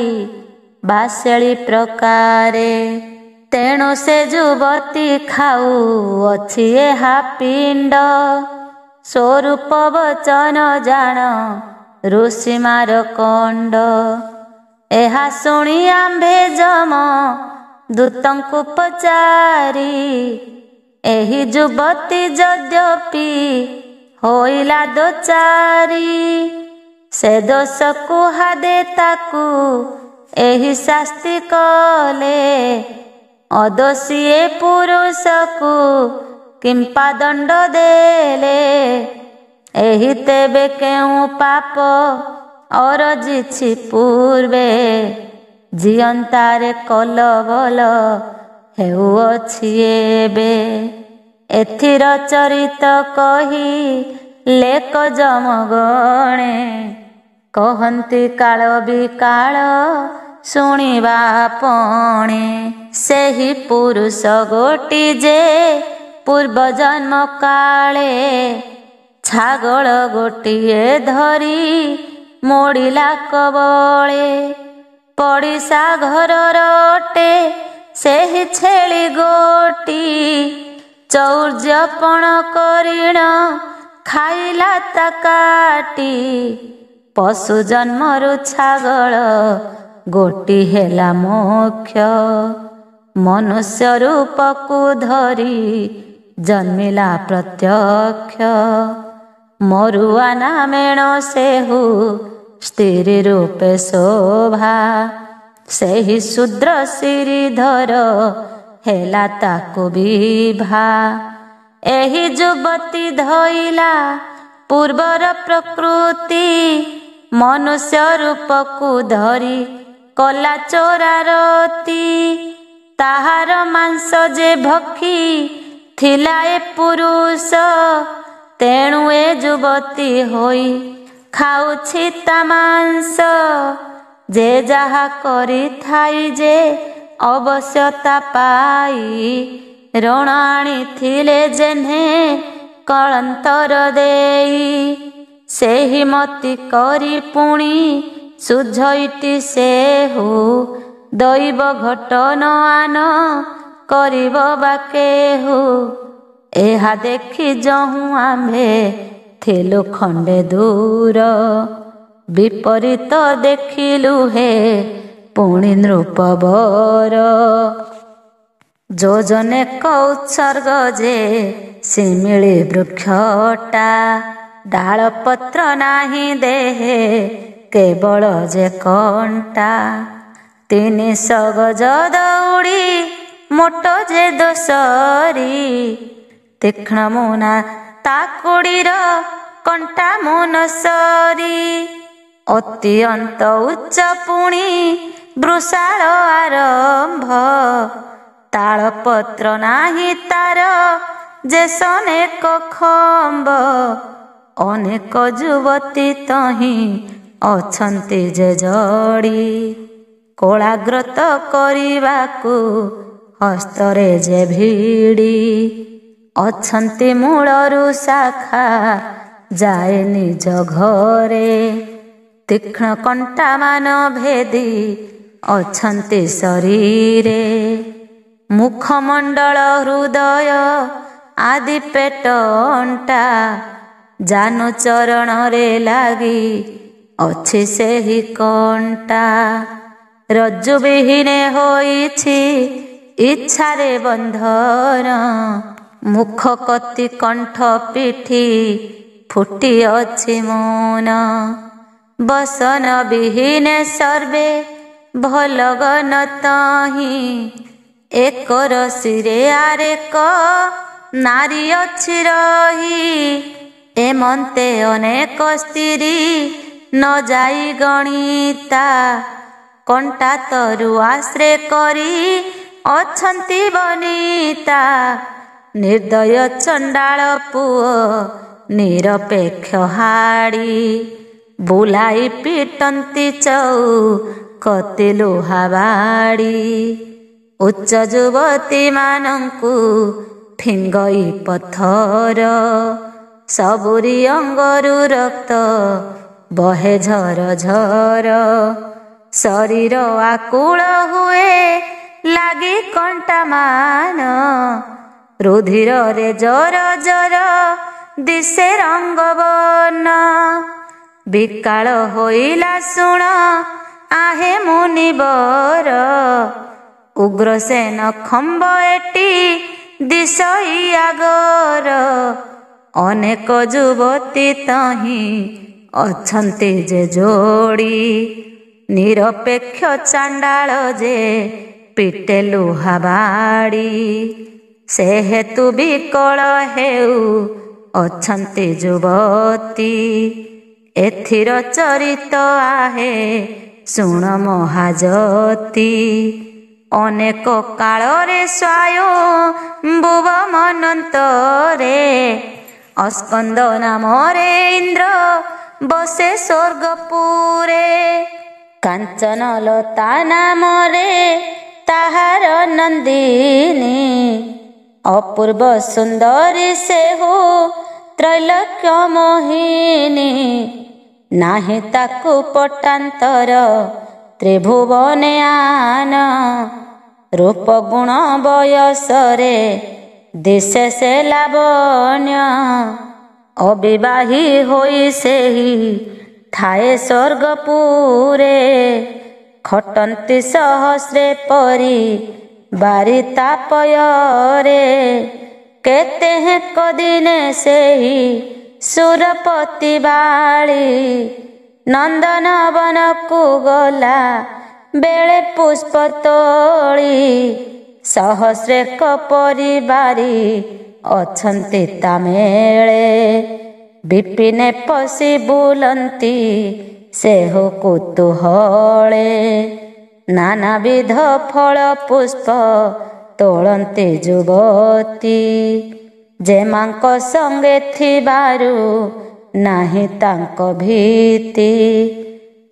ବାସେଳି ପ୍ରକାରେ। ତେଣୁ ସେ ଯୁବତୀ ଖାଉ ଅଛି ଏହା ପିଣ୍ଡ ସ୍ୱରୂପ ବଚନ ଜାଣ ଋଷିମାର କଣ୍ଡ। ଏହା ଶୁଣି ଆମ୍ଭେ ଯମ ଦୂତଙ୍କୁ ପଚାରି ଏହି ଯୁବତୀ ଯଦ୍ୟପି ହୋଇଲା ଦୋଚାରି ସେ ଦୋଷ କୁହାଦେ ତାକୁ ଏହି ଶାସ୍ତି କଲେ। ଅଦୋଷୀ ଏ ପୁରୁଷକୁ କିମ୍ପା ଦଣ୍ଡ ଦେଲେ ଏହି ତେବେ କେଉଁ ପାପ ଅରଜିଛି ପୂର୍ବେ ଜିଅନ୍ତାରେ କଲବଲ ହେଉଅଛି ଏବେ। ଏଥିର ଚରିତ କହି ଲେକ ଯମଗଣେ କହନ୍ତି କାଳ ବିକାଳ ଶୁଣିବା ପଣେ। ସେହି ପୁରୁଷ ଗୋଟି ଯେ ପୂର୍ବ ଜନ୍ମ କାଳେ ଛାଗଳ ଗୋଟିଏ ଧରି ମୋଡ଼ିଲା କବଳେ। ପଡ଼ିଶା ଘରର ଅଟେ ସେହି ଛେଳି ଗୋଟି ଚୌର୍ଯ୍ୟପଣ କରିଣ ଖାଇଲା ତା କାଟି। ପଶୁ ଜନ୍ମରୁ ଛାଗଳ ଗୋଟି ହେଲା ମୋକ୍ଷ ମନୁଷ୍ୟ ରୂପକୁ ଧରି ଜନ୍ମିଲା ପ୍ରତ୍ୟକ୍ଷ। ମରୁଆ ନାମେଣ ସେହୁ ସ୍ତ୍ରୀ ରୂପେ ଶୋଭା ସେହି ଶୂଦ୍ର ଶ୍ରୀଧର ହେଲା ତାକୁ ବିଭା। ଏହି ଯୁବତୀ ଧଇଲା ପୂର୍ବର ପ୍ରକୃତି ମନୁଷ୍ୟ ରୂପକୁ ଧରି କଲା ଚୋରାରତି। ତାହାର ମାଂସ ଯେ ଭକ୍ଷୀ ଥିଲା ଏ ପୁରୁଷ ତେଣୁ ଏ ଯୁବତୀ ହୋଇ ଖାଉଛି ତା ମାଂସ। ଯେ ଯାହା କରିଥାଇ ଯେ ଅବଶ୍ୟତା ପାଇ ରଣ ଆଣିଥିଲେ ଯେହ୍ନେ କଳନ୍ତର ଦେଇ। ସେହି ମତି କରି ପୁଣି ସୁଝଇଟି ସେହୁ ଦୈବ ଘଟନ ଆନ କରିବ ବା କେହୁ। ଏହା ଦେଖି ଯହୁଁ ଆମ୍ଭେ ଥିଲୁ ଖଣ୍ଡେ ଦୂର ବିପରୀତ ଦେଖିଲୁ ହେ ପୁଣି ନୃପବର। ଯୋଜନେ କୌତ୍ସର୍ଗ ଯେ ଶିମିଳି ବୃକ୍ଷଟା ଡାଳ ପତ୍ର ନାହିଁ ଦେହେ କେବଳ ଯେ କଣ୍ଟା। 300 ଗଜ ଦଉଡ଼ି ମୋଟ ଯେ ଦୋଷରୀ ତୀକ୍ଷ୍ଣ ମୁନା ତାକୁଡ଼ିର କଣ୍ଟା ମୁନ ସରି ଅତ୍ୟନ୍ତ ଉଚ୍ଚ ପୁଣି ବୃଷାଳ ଆରମ୍ଭ ତାଳପତ୍ର ନାହିଁ ତାର ଯେ ଅନେକ ଖମ୍ବ ଅନେକ ଯୁବତୀ ତହିଁ ଅଛନ୍ତି ଯେ ଯୋଡ଼ି କୋଳାଗ୍ରତ କରିବାକୁ ହସ୍ତରେ ଯେ ଭିଡ଼ି ଅଛନ୍ତି ମୂଳରୁ ଶାଖା ଯାଏ ନିଜ ଘରେ ତୀକ୍ଷ୍ଣ କଣ୍ଟା ମାନ ଭେଦି ଅଛନ୍ତି ଶରୀରେ ମୁଖମଣ୍ଡଳ ହୃଦୟ ଆଦି ପେଟ ଅଣ୍ଟା ଜାନୁ ଚରଣରେ ଲାଗି ଅଛି ସେହି କଣ୍ଟା ରଜ୍ଜୁ ବିହୀନେ ହୋଇଛି ଇଚ୍ଛାରେ ବନ୍ଧନ ମୁଖ କତି କଣ୍ଠ ପିଠି ଫୁଟି ଅଛି ମନ ବସନ ବିହୀନେ ସର୍ବେ ଭଲ ଗନ ତହିଁ ଏକ ରସିରେ ଆରେକ ନାରୀ ଅଛି ରହି ଏମନ୍ତେ ଅନେକ ସ୍ତ୍ରୀ ନ ଯାଇ ଗଣିତା କଣ୍ଟା ତରୁ ଆଶ୍ରେ କରି ଅଛନ୍ତି ବନିତା ନିର୍ଦ୍ଦୟ ଚଣ୍ଡାଳ ପୁଅ ନିରପେକ୍ଷ ହାଡ଼ି ବୁଲାଇ ପିଟନ୍ତି ଚୌକତି ଲୁହା ବାଡ଼ି ଉଚ୍ଚ ଯୁବତୀ ମାନଙ୍କୁ ଫିଙ୍ଗଇ ପଥର ସବୁରି ଅଙ୍ଗରୁ ରକ୍ତ ବହେ ଝର ଝର ଶରୀର ଆକୁଳ ହୁଏ ଲାଗି କଣ୍ଟା ମାନ ରୁଧିରରେ ଜର ଜର ଦିଶେ ରଙ୍ଗବର୍ଣ୍ଣ ବିକାଳ ହୋଇଲା ଶୁଣ ଆହେ ମୁନିବର ଉଗ୍ରସେନ ଖମ୍ବ ଏଟି ଦିଶଇ ଆଗର ଅନେକ ଯୁବତୀ ତହିଁ ଅଛନ୍ତି ଯେ ଯୋଡ଼ି ନିରପେକ୍ଷ ଚାଣ୍ଡାଳ ଯେ ପିଟେ ଲୁହା ବାଡ଼ି ସେ ହେତୁ ବିକଳ ହେଉ ଅଛନ୍ତି ଯୁବତୀ ଏଥିର ଚରିତ ଆହେ ଶୁଣ ମହାଜତି ଅନେକ କାଳରେ ସ୍ୱୟଂଭୁବ ମନନ୍ତରେ ଅସ୍କନ୍ଦ ନାମରେ ଇନ୍ଦ୍ର ବସେ ସ୍ୱର୍ଗପୁରେ କାଞ୍ଚନ ଲତା ନାମରେ ତାହାର ନନ୍ଦିନୀ ଅପୂର୍ବ ସୁନ୍ଦରୀ ସେହୁ ତ୍ରୈଲୋକ୍ୟ ମୋହିନୀ ନାହିଁ ତାକୁ ପଟାନ୍ତର ତ୍ରିଭୁବନେ ଆନ ରୂପ ଗୁଣ ବୟସରେ ଦିଶେ ସେ ଲାବଣ୍ୟ ଅବିବାହୀ ହୋଇ ସେହି ଥାଏ ସ୍ୱର୍ଗପୁରେ ଖଟନ୍ତି ସହସ୍ରେ ପରି ବାରି ତାପୟରେ କେତେ ହେକ ଦିନେ ସେହି ସୁରପତି ବାଳି ନନ୍ଦନବନକୁ ଗଲା ବେଳେ ପୁଷ୍ପ ତୋଳି ସହସ୍ରେକ ପରିବାରି ଅଛନ୍ତି ତା ମେଳେ ବିପିନେ ପଶି ବୁଲନ୍ତି ସେହୁ କୁତୁହଳେ ନାନାବିଧ ଫଳ ପୁଷ୍ପ ତୋଳନ୍ତି ଯୁବତୀ ଯେମାଙ୍କ ସଙ୍ଗେ ଥିବାରୁ ନାହିଁ ତାଙ୍କ ଭୀତି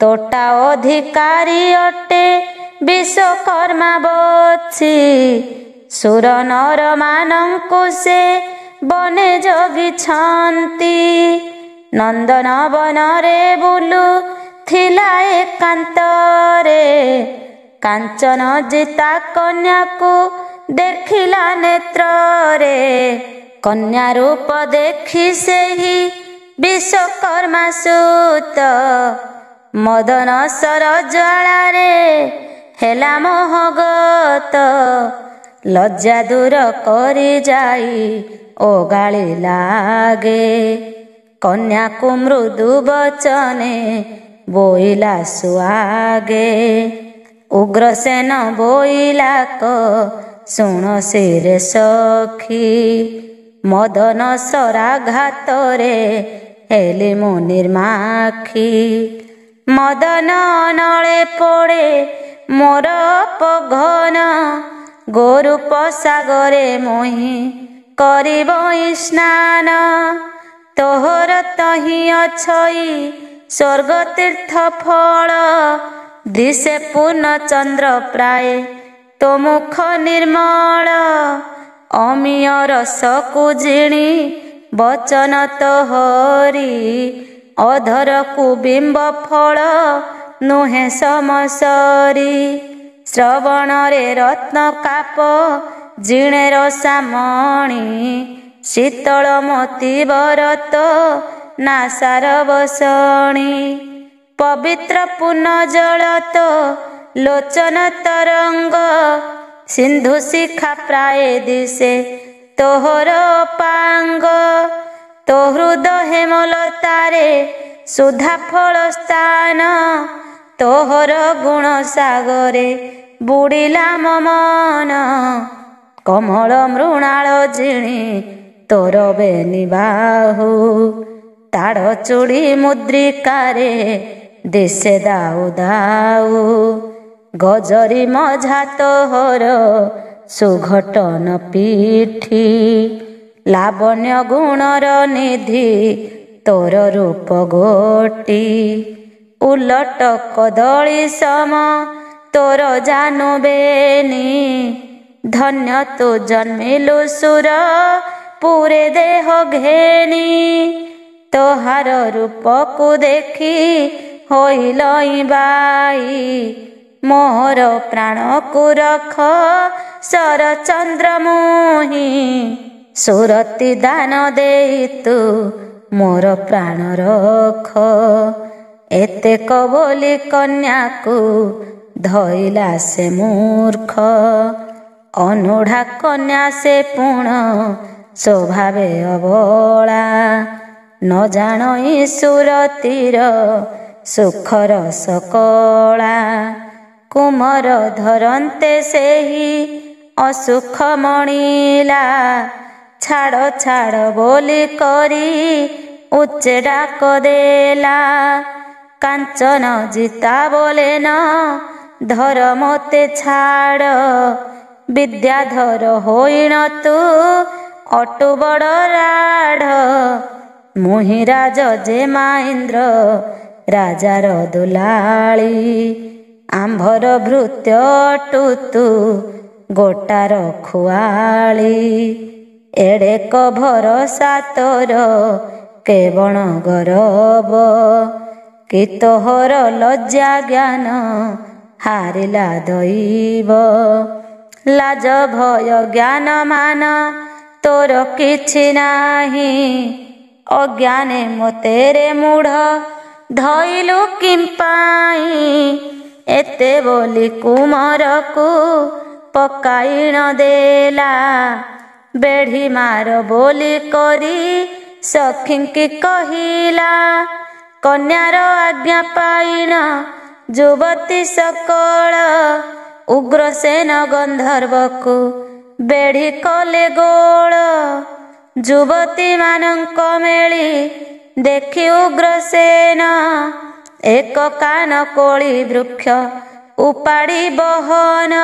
ତୋଟା ଅଧିକାରୀ ଅଟେ ବିଶ୍ୱକର୍ମା ବଛି ସୁର ନର ମାନଙ୍କୁ ସେ ବନେ ଜଗିଛନ୍ତି ନନ୍ଦନ ବନରେ ବୁଲୁ ଥିଲା ଏକାନ୍ତରେ କାଞ୍ଚନ ଜିତା କନ୍ୟାକୁ ଦେଖିଲା ନେତ୍ରରେ କନ୍ୟା ରୂପ ଦେଖି ସେହି ବିଶ୍ୱକର୍ମା ସୁତ ମଦନ ସର ଜ୍ୱାଳାରେ ହେଲା ମୋହଗତ ଲଜ୍ଜା ଦୂର କରି ଯାଇ ଓଗାଳି ଲାଗେ କନ୍ୟାକୁ ମୃଦୁ ବଚନେ ବୋଇଲା ସୁଆଗେ ଉଗ୍ରସେନ ବୋଇଲା କ ଶୁଣ ସିରେ ସଖୀ ମଦନ ସରାଘାତରେ ହେଲି ମୁଁ ନିର୍ମାଖି। ମଦନ ନଳେ ପଡ଼େ ମୋର ପଘନ, ଗୋରୁ ପଶାଗରେ ମୁହିଁ କରିବ ସ୍ନାନ। ତୋହର ତହିଁ ଅଛଇ ସ୍ୱର୍ଗ ତୀର୍ଥ ଫଳ, ଦିଶେ ପୂର୍ଣ୍ଣ ଚନ୍ଦ୍ର ପ୍ରାୟ ତୋ ମୁଖ ନିର୍ମଳ। ଅମିୟ ରସକୁ ଜିଣି ବଚନ ତୋହରି, ଅଧରକୁ ବିମ୍ବ ଫଳ ନୁହେଁ ସମସରି। ଶ୍ରବଣରେ ରତ୍ନ କାପ ଜିଣେ ରସାମଣି, ଶୀତଳ ମୋତି ବରତ ନାସାର ବସଣି। ପବିତ୍ର ପୂର୍ଣ୍ଣ ଜଳ ତୋ ଲୋଚନ ତରଙ୍ଗ, ସିନ୍ଧୁ ଶିଖା ପ୍ରାୟ ଦିଶେ ତୋହର ପାଙ୍ଗ। ତୋ ହୃଦ ହେମଲତାରେ ସୁଧା ଫଳ ସ୍ଥାନ, ତୋହର ଗୁଣ ସାଗରେ ବୁଡ଼ିଲା ମୋ ମନ। କମଳ ମୃଣାଳ ଜିଣି ତୋର ବେନି ବାହୁ, ତାଡ଼ ଚୁଡ଼ି ମୁଦ୍ରିକାରେ ଦିଶେ ଦାଉ ଦାଉ। ଗଜରି ମଝା ତୋହର ସୁଘଟନ ପିଠି, ଲାବଣ୍ୟ ଗୁଣର ନିଧି ତୋର ରୂପ ଗୋଟି। ଉଲଟ କଦଳୀ ସମ ତୋର ଜାନୁ ବେନି, ଧନ୍ୟ ତୁ ଜନ୍ମିଲୁ ସୁର ପୁରେ ଦେହ ଘେନି। ତୋହାର ରୂପକୁ ଦେଖି ହୋଇଲଇଁ ବାଇ, ମୋର ପ୍ରାଣକୁ ରଖ ସର ଚନ୍ଦ୍ର ମୁହିଁ। ସୁରତି ଦାନ ଦେଇ ତୁ ମୋର ପ୍ରାଣ ରଖ, ଏତେକ ବୋଲି କନ୍ୟାକୁ ଧଇଲା ସେ ମୂର୍ଖ। ଅନୁଢା କନ୍ୟା ସେ ପୁଣ ସ୍ୱଭାବେ ଅବଳା, ନ ଜାଣଇ ସୁରତିର ସୁଖର ସକଳା। କୁମର ଧରନ୍ତେ ସେହି ଅସୁଖ ମଣିଲା, ଛାଡ଼ ଛାଡ଼ ବୋଲି କରି ଉଚ୍ଚେ ଡାକ ଦେଲା। କାଞ୍ଚନ ଜିତା ବୋଲେ ନ ଧର ମୋତେ ଛାଡ଼, ବିଦ୍ୟାଧର ହୋଇଣ ତୁ ଅଟୁ ବଡ଼ ରାଢ଼। ମୁହିଁ ରାଜ ଯେ ମାଇନ୍ଦ୍ର ରାଜାର ଦୁଲାଳି, ଆମ୍ଭର ଭୃତ୍ୟ ଅଟୁ ତୁ ଗୋଟାର ଖୁଆଳି। ଏଡ଼େକ ଭରସା ତୋର କେବଳ ଗରବ, କି ତୋହର ଲଜ୍ଜା ଜ୍ଞାନ ହାରିଲା ଦଇବ। ଲାଜ ଭୟ ଜ୍ଞାନ ମାନ ତୋର କିଛି ନାହିଁ, ଅଜ୍ଞାନେ ମୋତେରେ ମୂଢ଼ ଧଇଲୁ କିମ୍ପାଇଁ। ଏତେ ବୋଲି କୁମରକୁ ପକାଇଣ ଦେଲା, ବେଢ଼ି ମାର ବୋଲି କରି ସଖୀଙ୍କି କହିଲା। କନ୍ୟାର ଆଜ୍ଞା ପାଇଣ ଯୁବତୀ ସକଳ, ଉଗ୍ରସେନ ଗନ୍ଧର୍ବକୁ ବେଢ଼ି କଲେ ଗୋଳ। ଯୁବତୀ ମାନଙ୍କ ମେଳି ଦେଖି ଉଗ୍ରସେନ, ଏକ କାନ କୋଳି ବୃକ୍ଷ ଉପାଡ଼ି ବହନ।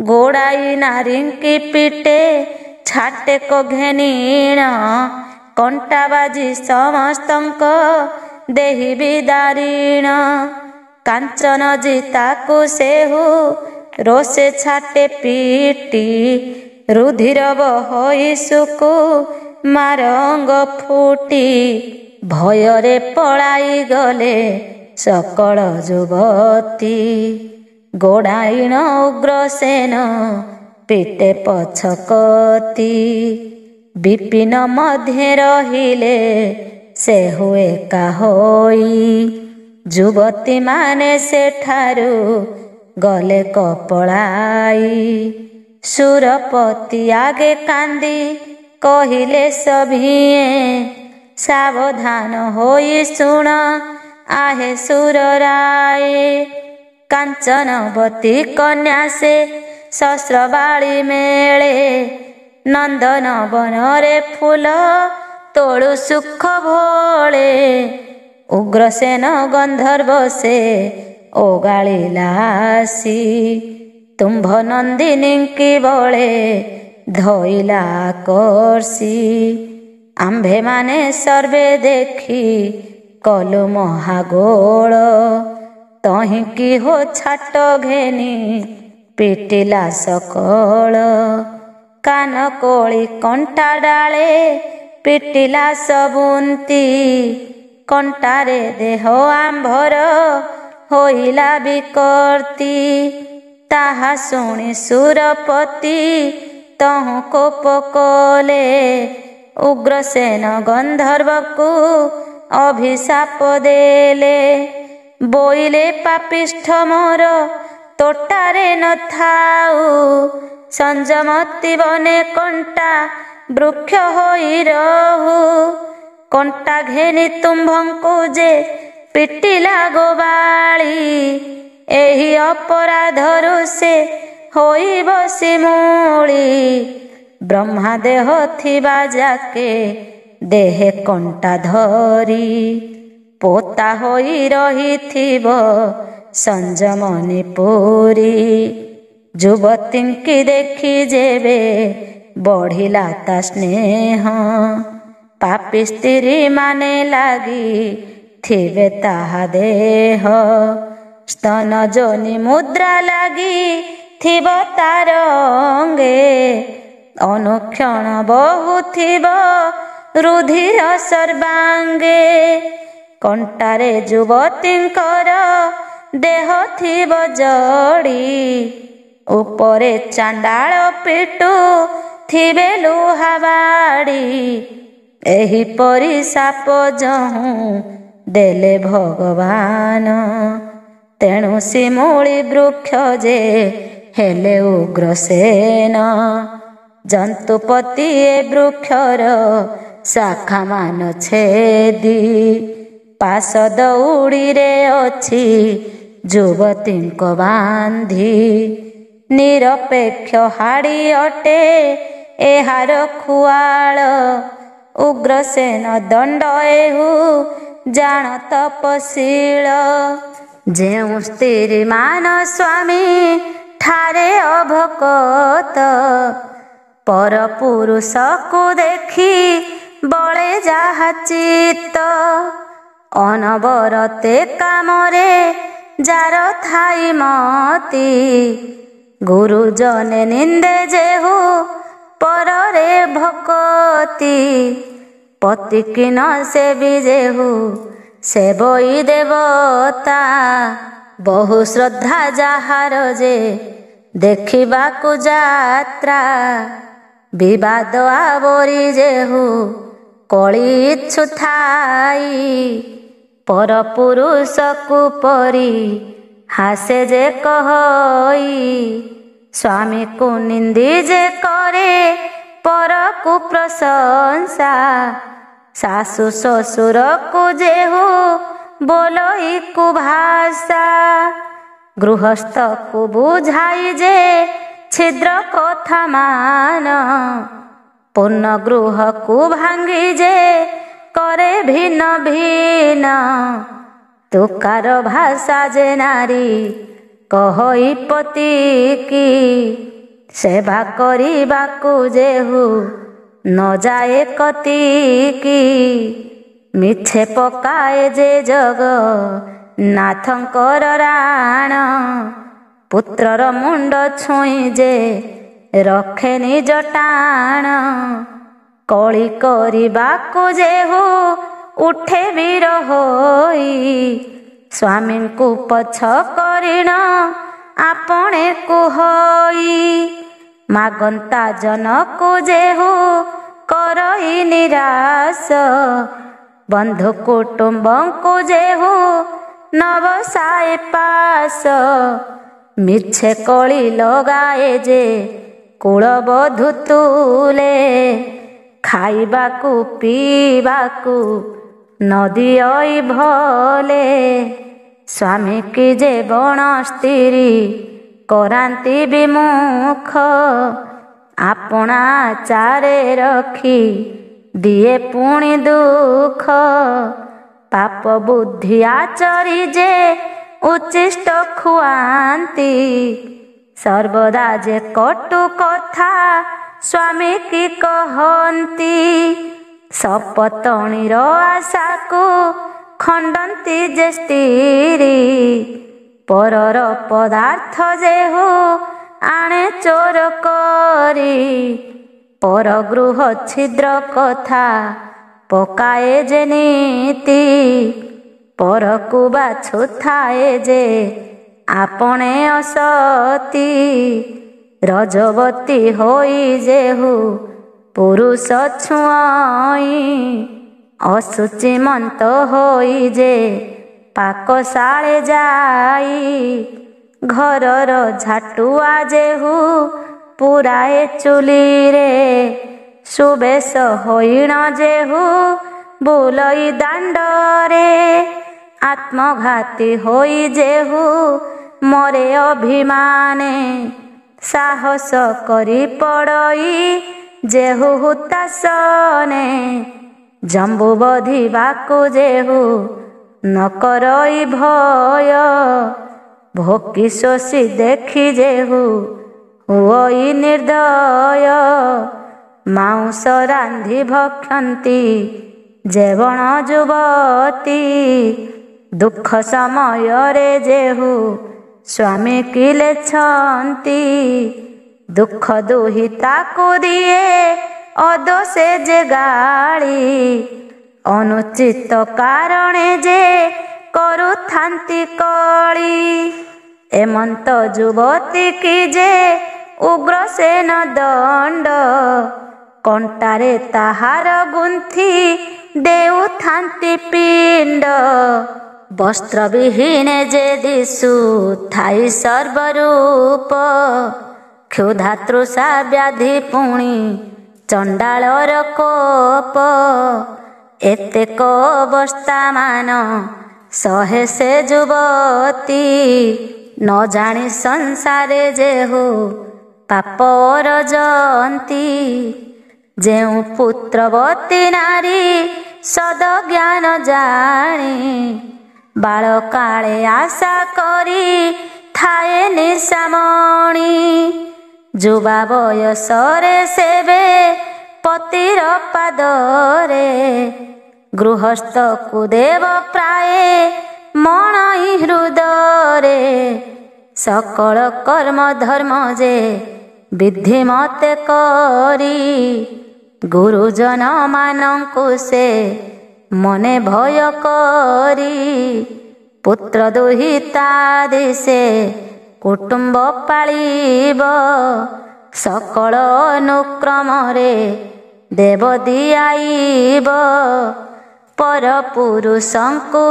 ଗୋଡ଼ାଇ ନାରୀଙ୍କି ପିଟେ ଛାଟେକ ଘେନିଣ, କଣ୍ଟା ବାଜି ସମସ୍ତଙ୍କ ଦେହି ବିଦାରିଣ। କାଞ୍ଚନ ଜିତାକୁ ସେହୁ ରୋଷେ ଛାଟେ ପିଟି, ରୁଧିର ବହଇ ସୁକୁ ମାର ଅଙ୍ଗ ଫୁଟି। ଭୟରେ ପଳାଇ ଗଲେ ସକଳ ଯୁବତୀ, ଗୋଡ଼ାଇଣ ଉଗ୍ରସେନ ପିଟେ ପଛକତି। ବିପିନ ମଧ୍ୟେ ରହିଲେ ସେ ହୁଏ କାହୋଇ, ଯୁବତୀ ମାନେ ସେଠାରୁ ଗଲେ କପଳାଇ। ସୁରପତି ଆଗେ କାନ୍ଦି କହିଲେ ସଭିଏଁ, ସାବଧାନ ହୋଇ ଶୁଣ ଆହେ ସୁରରାଏ। କାଞ୍ଚନବତୀ କନ୍ୟା ସେ ଶସ୍ତ୍ରବାଳୀ ମେଳେ, ନନ୍ଦନ ବନରେ ଫୁଲ ତୋଳୁ ସୁଖ ଭୋଳେ। ଉଗ୍ରସେନ ଗନ୍ଧର୍ବ ସେ ଓଗାଳିଲା ଆସି, ତୁମ୍ଭ ନନ୍ଦିନୀଙ୍କି ବଳେ ଧଇଲା କର୍ଷି। ଆମ୍ଭେମାନେ ସର୍ବେ ଦେଖି କଲୁ ମହାଗୋଳ, ତହିଁକି ହୋ ଛାଟ ଘେନି ପିଟିଲା ସକଳ। କାନ କୋଳି କଣ୍ଟା ଡାଳେ ପିଟିଲା ସବୁନ୍ତି, କଣ୍ଟାରେ ଦେହ ଆମ୍ଭର ହୋଇଲା ବିକର୍ତ୍ତି। ତାହା ଶୁଣି ସୁରପତି ତହୁଁ କୋପ କଲେ, ଉଗ୍ରସେନ ଗନ୍ଧର୍ବକୁ ଅଭିଶାପ ଦେଲେ। ବୋଇଲେ ପାପିଷ୍ଠ ମୋର ତୋଟାରେ ନଥାଉ, ସଂଯମତି ବନେ କଣ୍ଟା ବୃକ୍ଷ ହୋଇ ରହୁ। କଣ୍ଟା ଘେନି ତୁମ୍ଭଙ୍କୁ ଯେ ପିଟିଲା ଗୋବାଳି, ଏହି ଅପରାଧରୁ ସେ ହୋଇବ ଶିମୂଳି। ବ୍ରହ୍ମା ଦେହ ଥିବା ଯାକେ ଦେହେ କଣ୍ଟା ଧରି, ପୋତା ହୋଇ ରହିଥିବ ସଂଯମନି ପୁରୀ। ଯୁବତୀଙ୍କି ଦେଖି ଯେବେ ବଢ଼ିଲା ତା ସ୍ନେହ, ପାପୀ ସ୍ତ୍ରୀ ମାନେ ଲାଗି ଥିବେ ତାହା ଦେହ। ସ୍ତନ ଯୋନି ମୁଦ୍ରା ଲାଗି ଥିବ ତାର ଅଙ୍ଗେ, ଅନୁକ୍ଷଣ ବହୁଥିବ ରୁଧିର ସର୍ବାଙ୍ଗେ। କଣ୍ଟାରେ ଯୁବତୀଙ୍କର ଦେହ ଥିବ ଜଡ଼ି, ଉପରେ ଚାଣ୍ଡାଳ ପିଟୁ ଥିବେ ଲୁହା ବାଡ଼ି। ଏହିପରି ସାପ ଯହୁଁ ଦେଲେ ଭଗବାନ, ତେଣୁ ଶିମୂଳି ବୃକ୍ଷ ଯେ ହେଲେ ଉଗ୍ରସେନ। ଜନ୍ତୁପତି ଏ ବୃକ୍ଷର ଶାଖା ମାନ ଛେଦି, ପାଶ ଦଉଡ଼ିରେ ଅଛି ଯୁବତୀଙ୍କ ବାନ୍ଧି। ନିରପେକ୍ଷ ହାଡ଼ି ଅଟେ ଏହାର ଖୁଆଳ, ଉଗ୍ରସେନ ଦଣ୍ଡ ଏହୁ ଜାଣ ତପଶୀଳ। ଯେଉଁ ସ୍ତ୍ରୀ ମାନ ସ୍ୱାମୀ ଠାରେ ଅଭକତ, ପର ପୁରୁଷକୁ ଦେଖି ବଳେ ଯାହା ଚିତ୍ତ। ଅନବରତେ କାମରେ ଯାର ଥାଇ ମତି, ଗୁରୁଜନେ ନିନ୍ଦେ ଯେହୁ ପରରେ ଭକତି। ପତି କି ନ ସେବି ଯେହୁ ସେବଇ ଦେବତା, ବହୁ ଶ୍ରଦ୍ଧା ଯାହାର ଯେ ଦେଖିବାକୁ ଯାତ୍ରା। ବିବାଦ ଆବରି ଯେହୁ କଳି ଇଚ୍ଛୁ ଥାଇ, ପର ପୁରୁଷକୁ ପରି ହାସେ ଯେ କହଇ। ସ୍ୱାମୀକୁ ନିନ୍ଦି ଯେ କରେ ପରକୁ ପ୍ରଶଂସା, ଶାଶୁ ଶ୍ୱଶୁରକୁ ଯେହୁ ବୋଲଇ କୁଭାଷା। ଗୃହସ୍ଥକୁ ବୁଝାଇ ଯେ ଛିଦ୍ର କଥା ମାନ, ପୂର୍ଣ୍ଣ ଗୃହକୁ ଭାଙ୍ଗି ଯେ କରେ ଭିନ୍ନ ଭିନ୍ନ। ତୁକାର ଭାଷା ଯେ ନାରୀ କହଇ ପତିକି, ସେବା କରିବାକୁ ଯେହୁ ନ ଯାଏ କତିକି। ମିଛେ ପକାଏ ଯେ ଜଗନ୍ନାଥଙ୍କର ରାଣ, ପୁତ୍ରର ମୁଣ୍ଡ ଛୁଇଁ ଯେ ରଖେ ନିଜ ଟାଣ। କଳି କରିବାକୁ ଯେହୁ ଉଠେ ବୀର ହୋଇ, ସ୍ୱାମୀଙ୍କୁ ପଛ କରିଣ ଆପଣେ କୁହଇ। ମାଗନ୍ତା ଜନକୁ ଯେହୁ କରଇ ନିରାଶ, ବନ୍ଧୁ କୁଟୁମ୍ବଙ୍କୁ ଯେହୁ ନବସାଏ ପାଶ। ମିଛେ କଳି ଲଗାଏ ଯେ କୁଳବଧୂ ତୁଲେ, ଖାଇବାକୁ ପିଇବାକୁ ନଦିଅଇ ଭଲେ। ସ୍ୱାମୀ କି ଯେ ବଣ ସ୍ତ୍ରୀ କରାନ୍ତି ବିମୁଖ, ଆପଣା ଚାରେ ରଖି ଦିଏ ପୁଣି ଦୁଃଖ। ପାପ ବୁଦ୍ଧି ଆଚରି ଯେ ଉଚ୍ଚିଷ୍ଟ ଖୁଆନ୍ତି, ସର୍ବଦା ଯେ କଟୁ କଥା ସ୍ୱାମୀ କି କହନ୍ତି। ସପତଣୀର ଆଶାକୁ ଖଣ୍ଡନ୍ତି ଯେ ସ୍ତ୍ରୀ, ପରର ପଦାର୍ଥ ଯେହୁ ଆଣେ ଚୋର କରି। ପରଗୃହ ଛିଦ୍ର କଥା ପକାଏ ଯେ ନୀତି, ପରକୁ ବାଛୁଥାଏ ଯେ ଆପଣେ ଅସତି। ରଜବତୀ ହୋଇ ଯେହୁ ପୁରୁଷ ଛୁଅଁଇ, ଅଶୁଚିମନ୍ତ ହୋଇ ଯେ ପାକଶାଳେ ଯାଇ। ଘରର ଝାଟୁଆ ଯେହୁ ପୁରାଏ ଚୁଲିରେ, ସୁବେଶ ହୋଇଣ ଯେହୁ ବୁଲଇ ଦାଣ୍ଡରେ। ଆତ୍ମଘାତୀ ହୋଇ ଯେହୁ ମରେ ଅଭିମାନେ, ସାହସ କରି ପଡ଼ଇ ଯେହୁ ହୁତାସନେ। ଜମ୍ବୁ ବଧିବାକୁ ଯେହୁ ନ କରଇ ଭୟ, ଭୋକି ଶୋଷି ଦେଖି ଯେହୁ ହୁଅଇ ନିର୍ଦ୍ଦୟ। ମାଉଁସ ରାନ୍ଧି ଭକ୍ଷନ୍ତି ଯେ ବଣ ଯୁବତୀ, ଦୁଃଖ ସମୟରେ ଯେହୁ ସ୍ୱାମୀ କି ଲେଛନ୍ତି। ଦୁଃଖ ଦୁହିତାକୁ ଦିଏ ଅଦୋଷେ ଯେ ଗାଳି, ଅନୁଚିତ କାରଣେ ଯେ କରୁଥାନ୍ତି କଳି। ଏମନ୍ତ ଯୁବତୀ କି ଯେ ଉଗ୍ରସେନ ଦଣ୍ଡ, କଣ୍ଟାରେ ତାହାର ଗୁନ୍ଥି ଦେଉଥାନ୍ତି ପିଣ୍ଡ। ବସ୍ତ୍ରବିହୀନେ ଯେ ଦିଶୁଥାଇ ସର୍ବରୂପ, କ୍ଷୁଧା ତୃଷା ବ୍ୟାଧି ପୁଣି ଚଣ୍ଡାଳର କୋପ। ଏତେକ ଅବସ୍ଥାମାନ ସହେ ସେ ଯୁବତୀ, ନ ଜାଣି ସଂସାରେ ଯେହୁ ପାପ ରଜନ୍ତି। ଯେଉଁ ପୁତ୍ରବତୀ ନାରୀ ସଦଜ୍ଞାନ ଜାଣି, ବାଳକାଳେ ଆଶା କରି ଥାଏ ନିଶାମଣି। ଯୁବା ବୟସରେ ସେବେ ପତିର ପାଦରେ, ଗୃହସ୍ଥକୁ ଦେବ ପ୍ରାୟେ ମଣଇ ହୃଦରେ। ସକଳ କର୍ମ ଧର୍ମ ଯେ ବିଧି ମତେ କରି, ଗୁରୁଜନ ମାନଙ୍କୁ ସେ ମନେ ଭୟ କରି। ପୁତ୍ର ଦୁହିତା ଦିଶେ କୁଟୁମ୍ବ ପାଳିବ, ସକଳ ଅନୁକ୍ରମରେ ଦେବ ଦିଆଇବ। ପର ପୁରୁଷଙ୍କୁ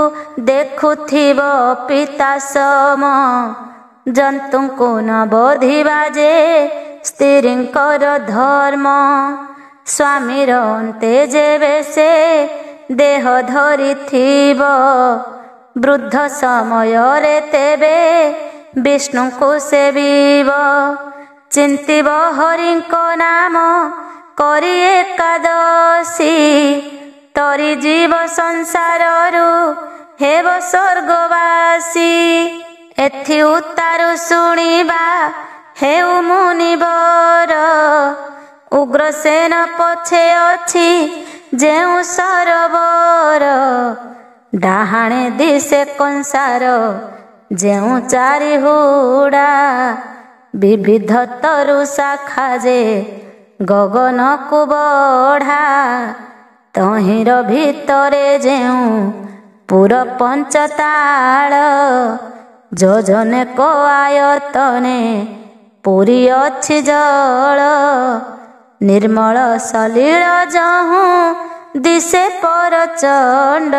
ଦେଖୁଥିବ ପିତା ସମ, ଜନ୍ତୁଙ୍କୁ ନ ବୋଧିବା ଯେ ସ୍ତ୍ରୀଙ୍କର ଧର୍ମ। ସ୍ୱାମୀର ଅନ୍ତେ ଯେବେ ସେ ଦେହ ଧରିଥିବ, ବୃଦ୍ଧ ସମୟରେ ତେବେ ବିଷ୍ଣୁଙ୍କୁ ସେବିବ। ଚିନ୍ତିବ ହରିଙ୍କ ନାମ କରି ଏକାଦଶୀ, ତରି ଜୀବ ସଂସାରରୁ ହେବ ସ୍ୱର୍ଗବାସୀ। ଏଥି ଉତ୍ତାରୁ ଶୁଣିବା ହେଉ ମୁନିବର, ଉଗ୍ରସେନ ପଛେ ଅଛି ଯେଉଁ ସରୋବର। ଡାହାଣେ ଦିଶେ କଂସାର ଯେଉଁ ଚାରି ହୁଡ଼ା, ବିବିଧ ତରୁ ଶାଖା ଯେ ଗଗନକୁ ବଢ଼ା। ତହିଁର ଭିତରେ ଯେଉଁ ପୁର ପଞ୍ଚତାଳ, ଯୋଜନେ କ ଆୟତନେ ପୁରୀ ଅଛି ଜଳ। ନିର୍ମଳ ସଲିଳ ଯହୁଁ ଦିଶେ ପରଚଣ୍ଡ,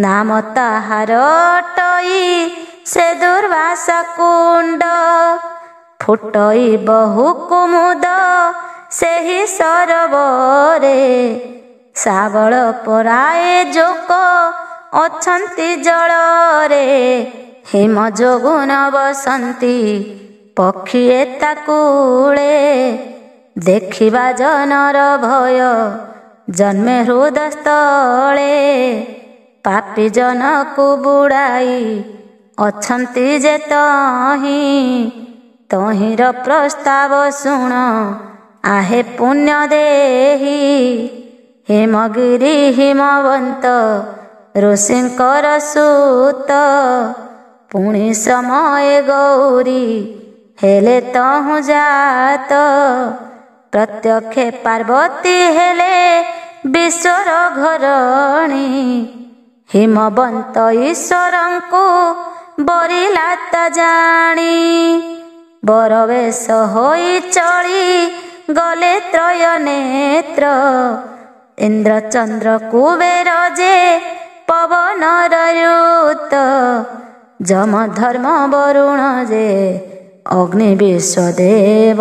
ନାମ ତାହାର ଅଟଇ ସେ ଦୁର୍ବାସା କୁଣ୍ଡ। ଫୁଟଇ ବହୁ କୁମୁଦ ସେହି ସରୋବରେ, ଶାବଳ ପରାଏ ଯୋକ ଅଛନ୍ତି ଜଳରେ। ହିମ ଯୋଗୁନ ବସନ୍ତି ପକ୍ଷୀ ଏତା କୂଳେ, ଦେଖିବା ଜନର ଭୟ ଜନ୍ମେ ହୃଦସ୍ଥଳେ। ପାପୀ ଜନକୁ ବୁଡ଼ାଇ ଅଛନ୍ତି ଯେ ତହିଁର ପ୍ରସ୍ତାବ ଶୁଣ ଆହେ ପୁଣ୍ୟ ଦେହି। ହିମଗିରି ହିମବନ୍ତ ଋଷିଙ୍କର ସୁତ ପୁଣି ସମୟ ଗୌରୀ ହେଲେ ତହୁଁ ଜାତ। ପ୍ରତ୍ୟକ୍ଷେ ପାର୍ବତୀ ହେଲେ ବିଶ୍ୱର ଘରଣୀ। ହିମବନ୍ତ ଈଶ୍ୱରଙ୍କୁ ବରିଲା ତା ଜାଣି। ବରବେଶ ହୋଇ ଚଳି ଗଲେ ତ୍ରୟ ନେତ୍ର। ଇନ୍ଦ୍ର ଚନ୍ଦ୍ର କୁବେର ଯେ ପବନର ୟୁତ। ଯମ ଧର୍ମ ବରୁଣ ଯେ ଅଗ୍ନି ବିଶ୍ୱଦେବ।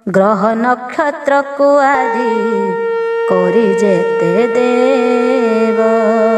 ଗ୍ରହ ନକ୍ଷତ୍ରକୁ ଆଦି କରି ଯେତେ ଦେବ।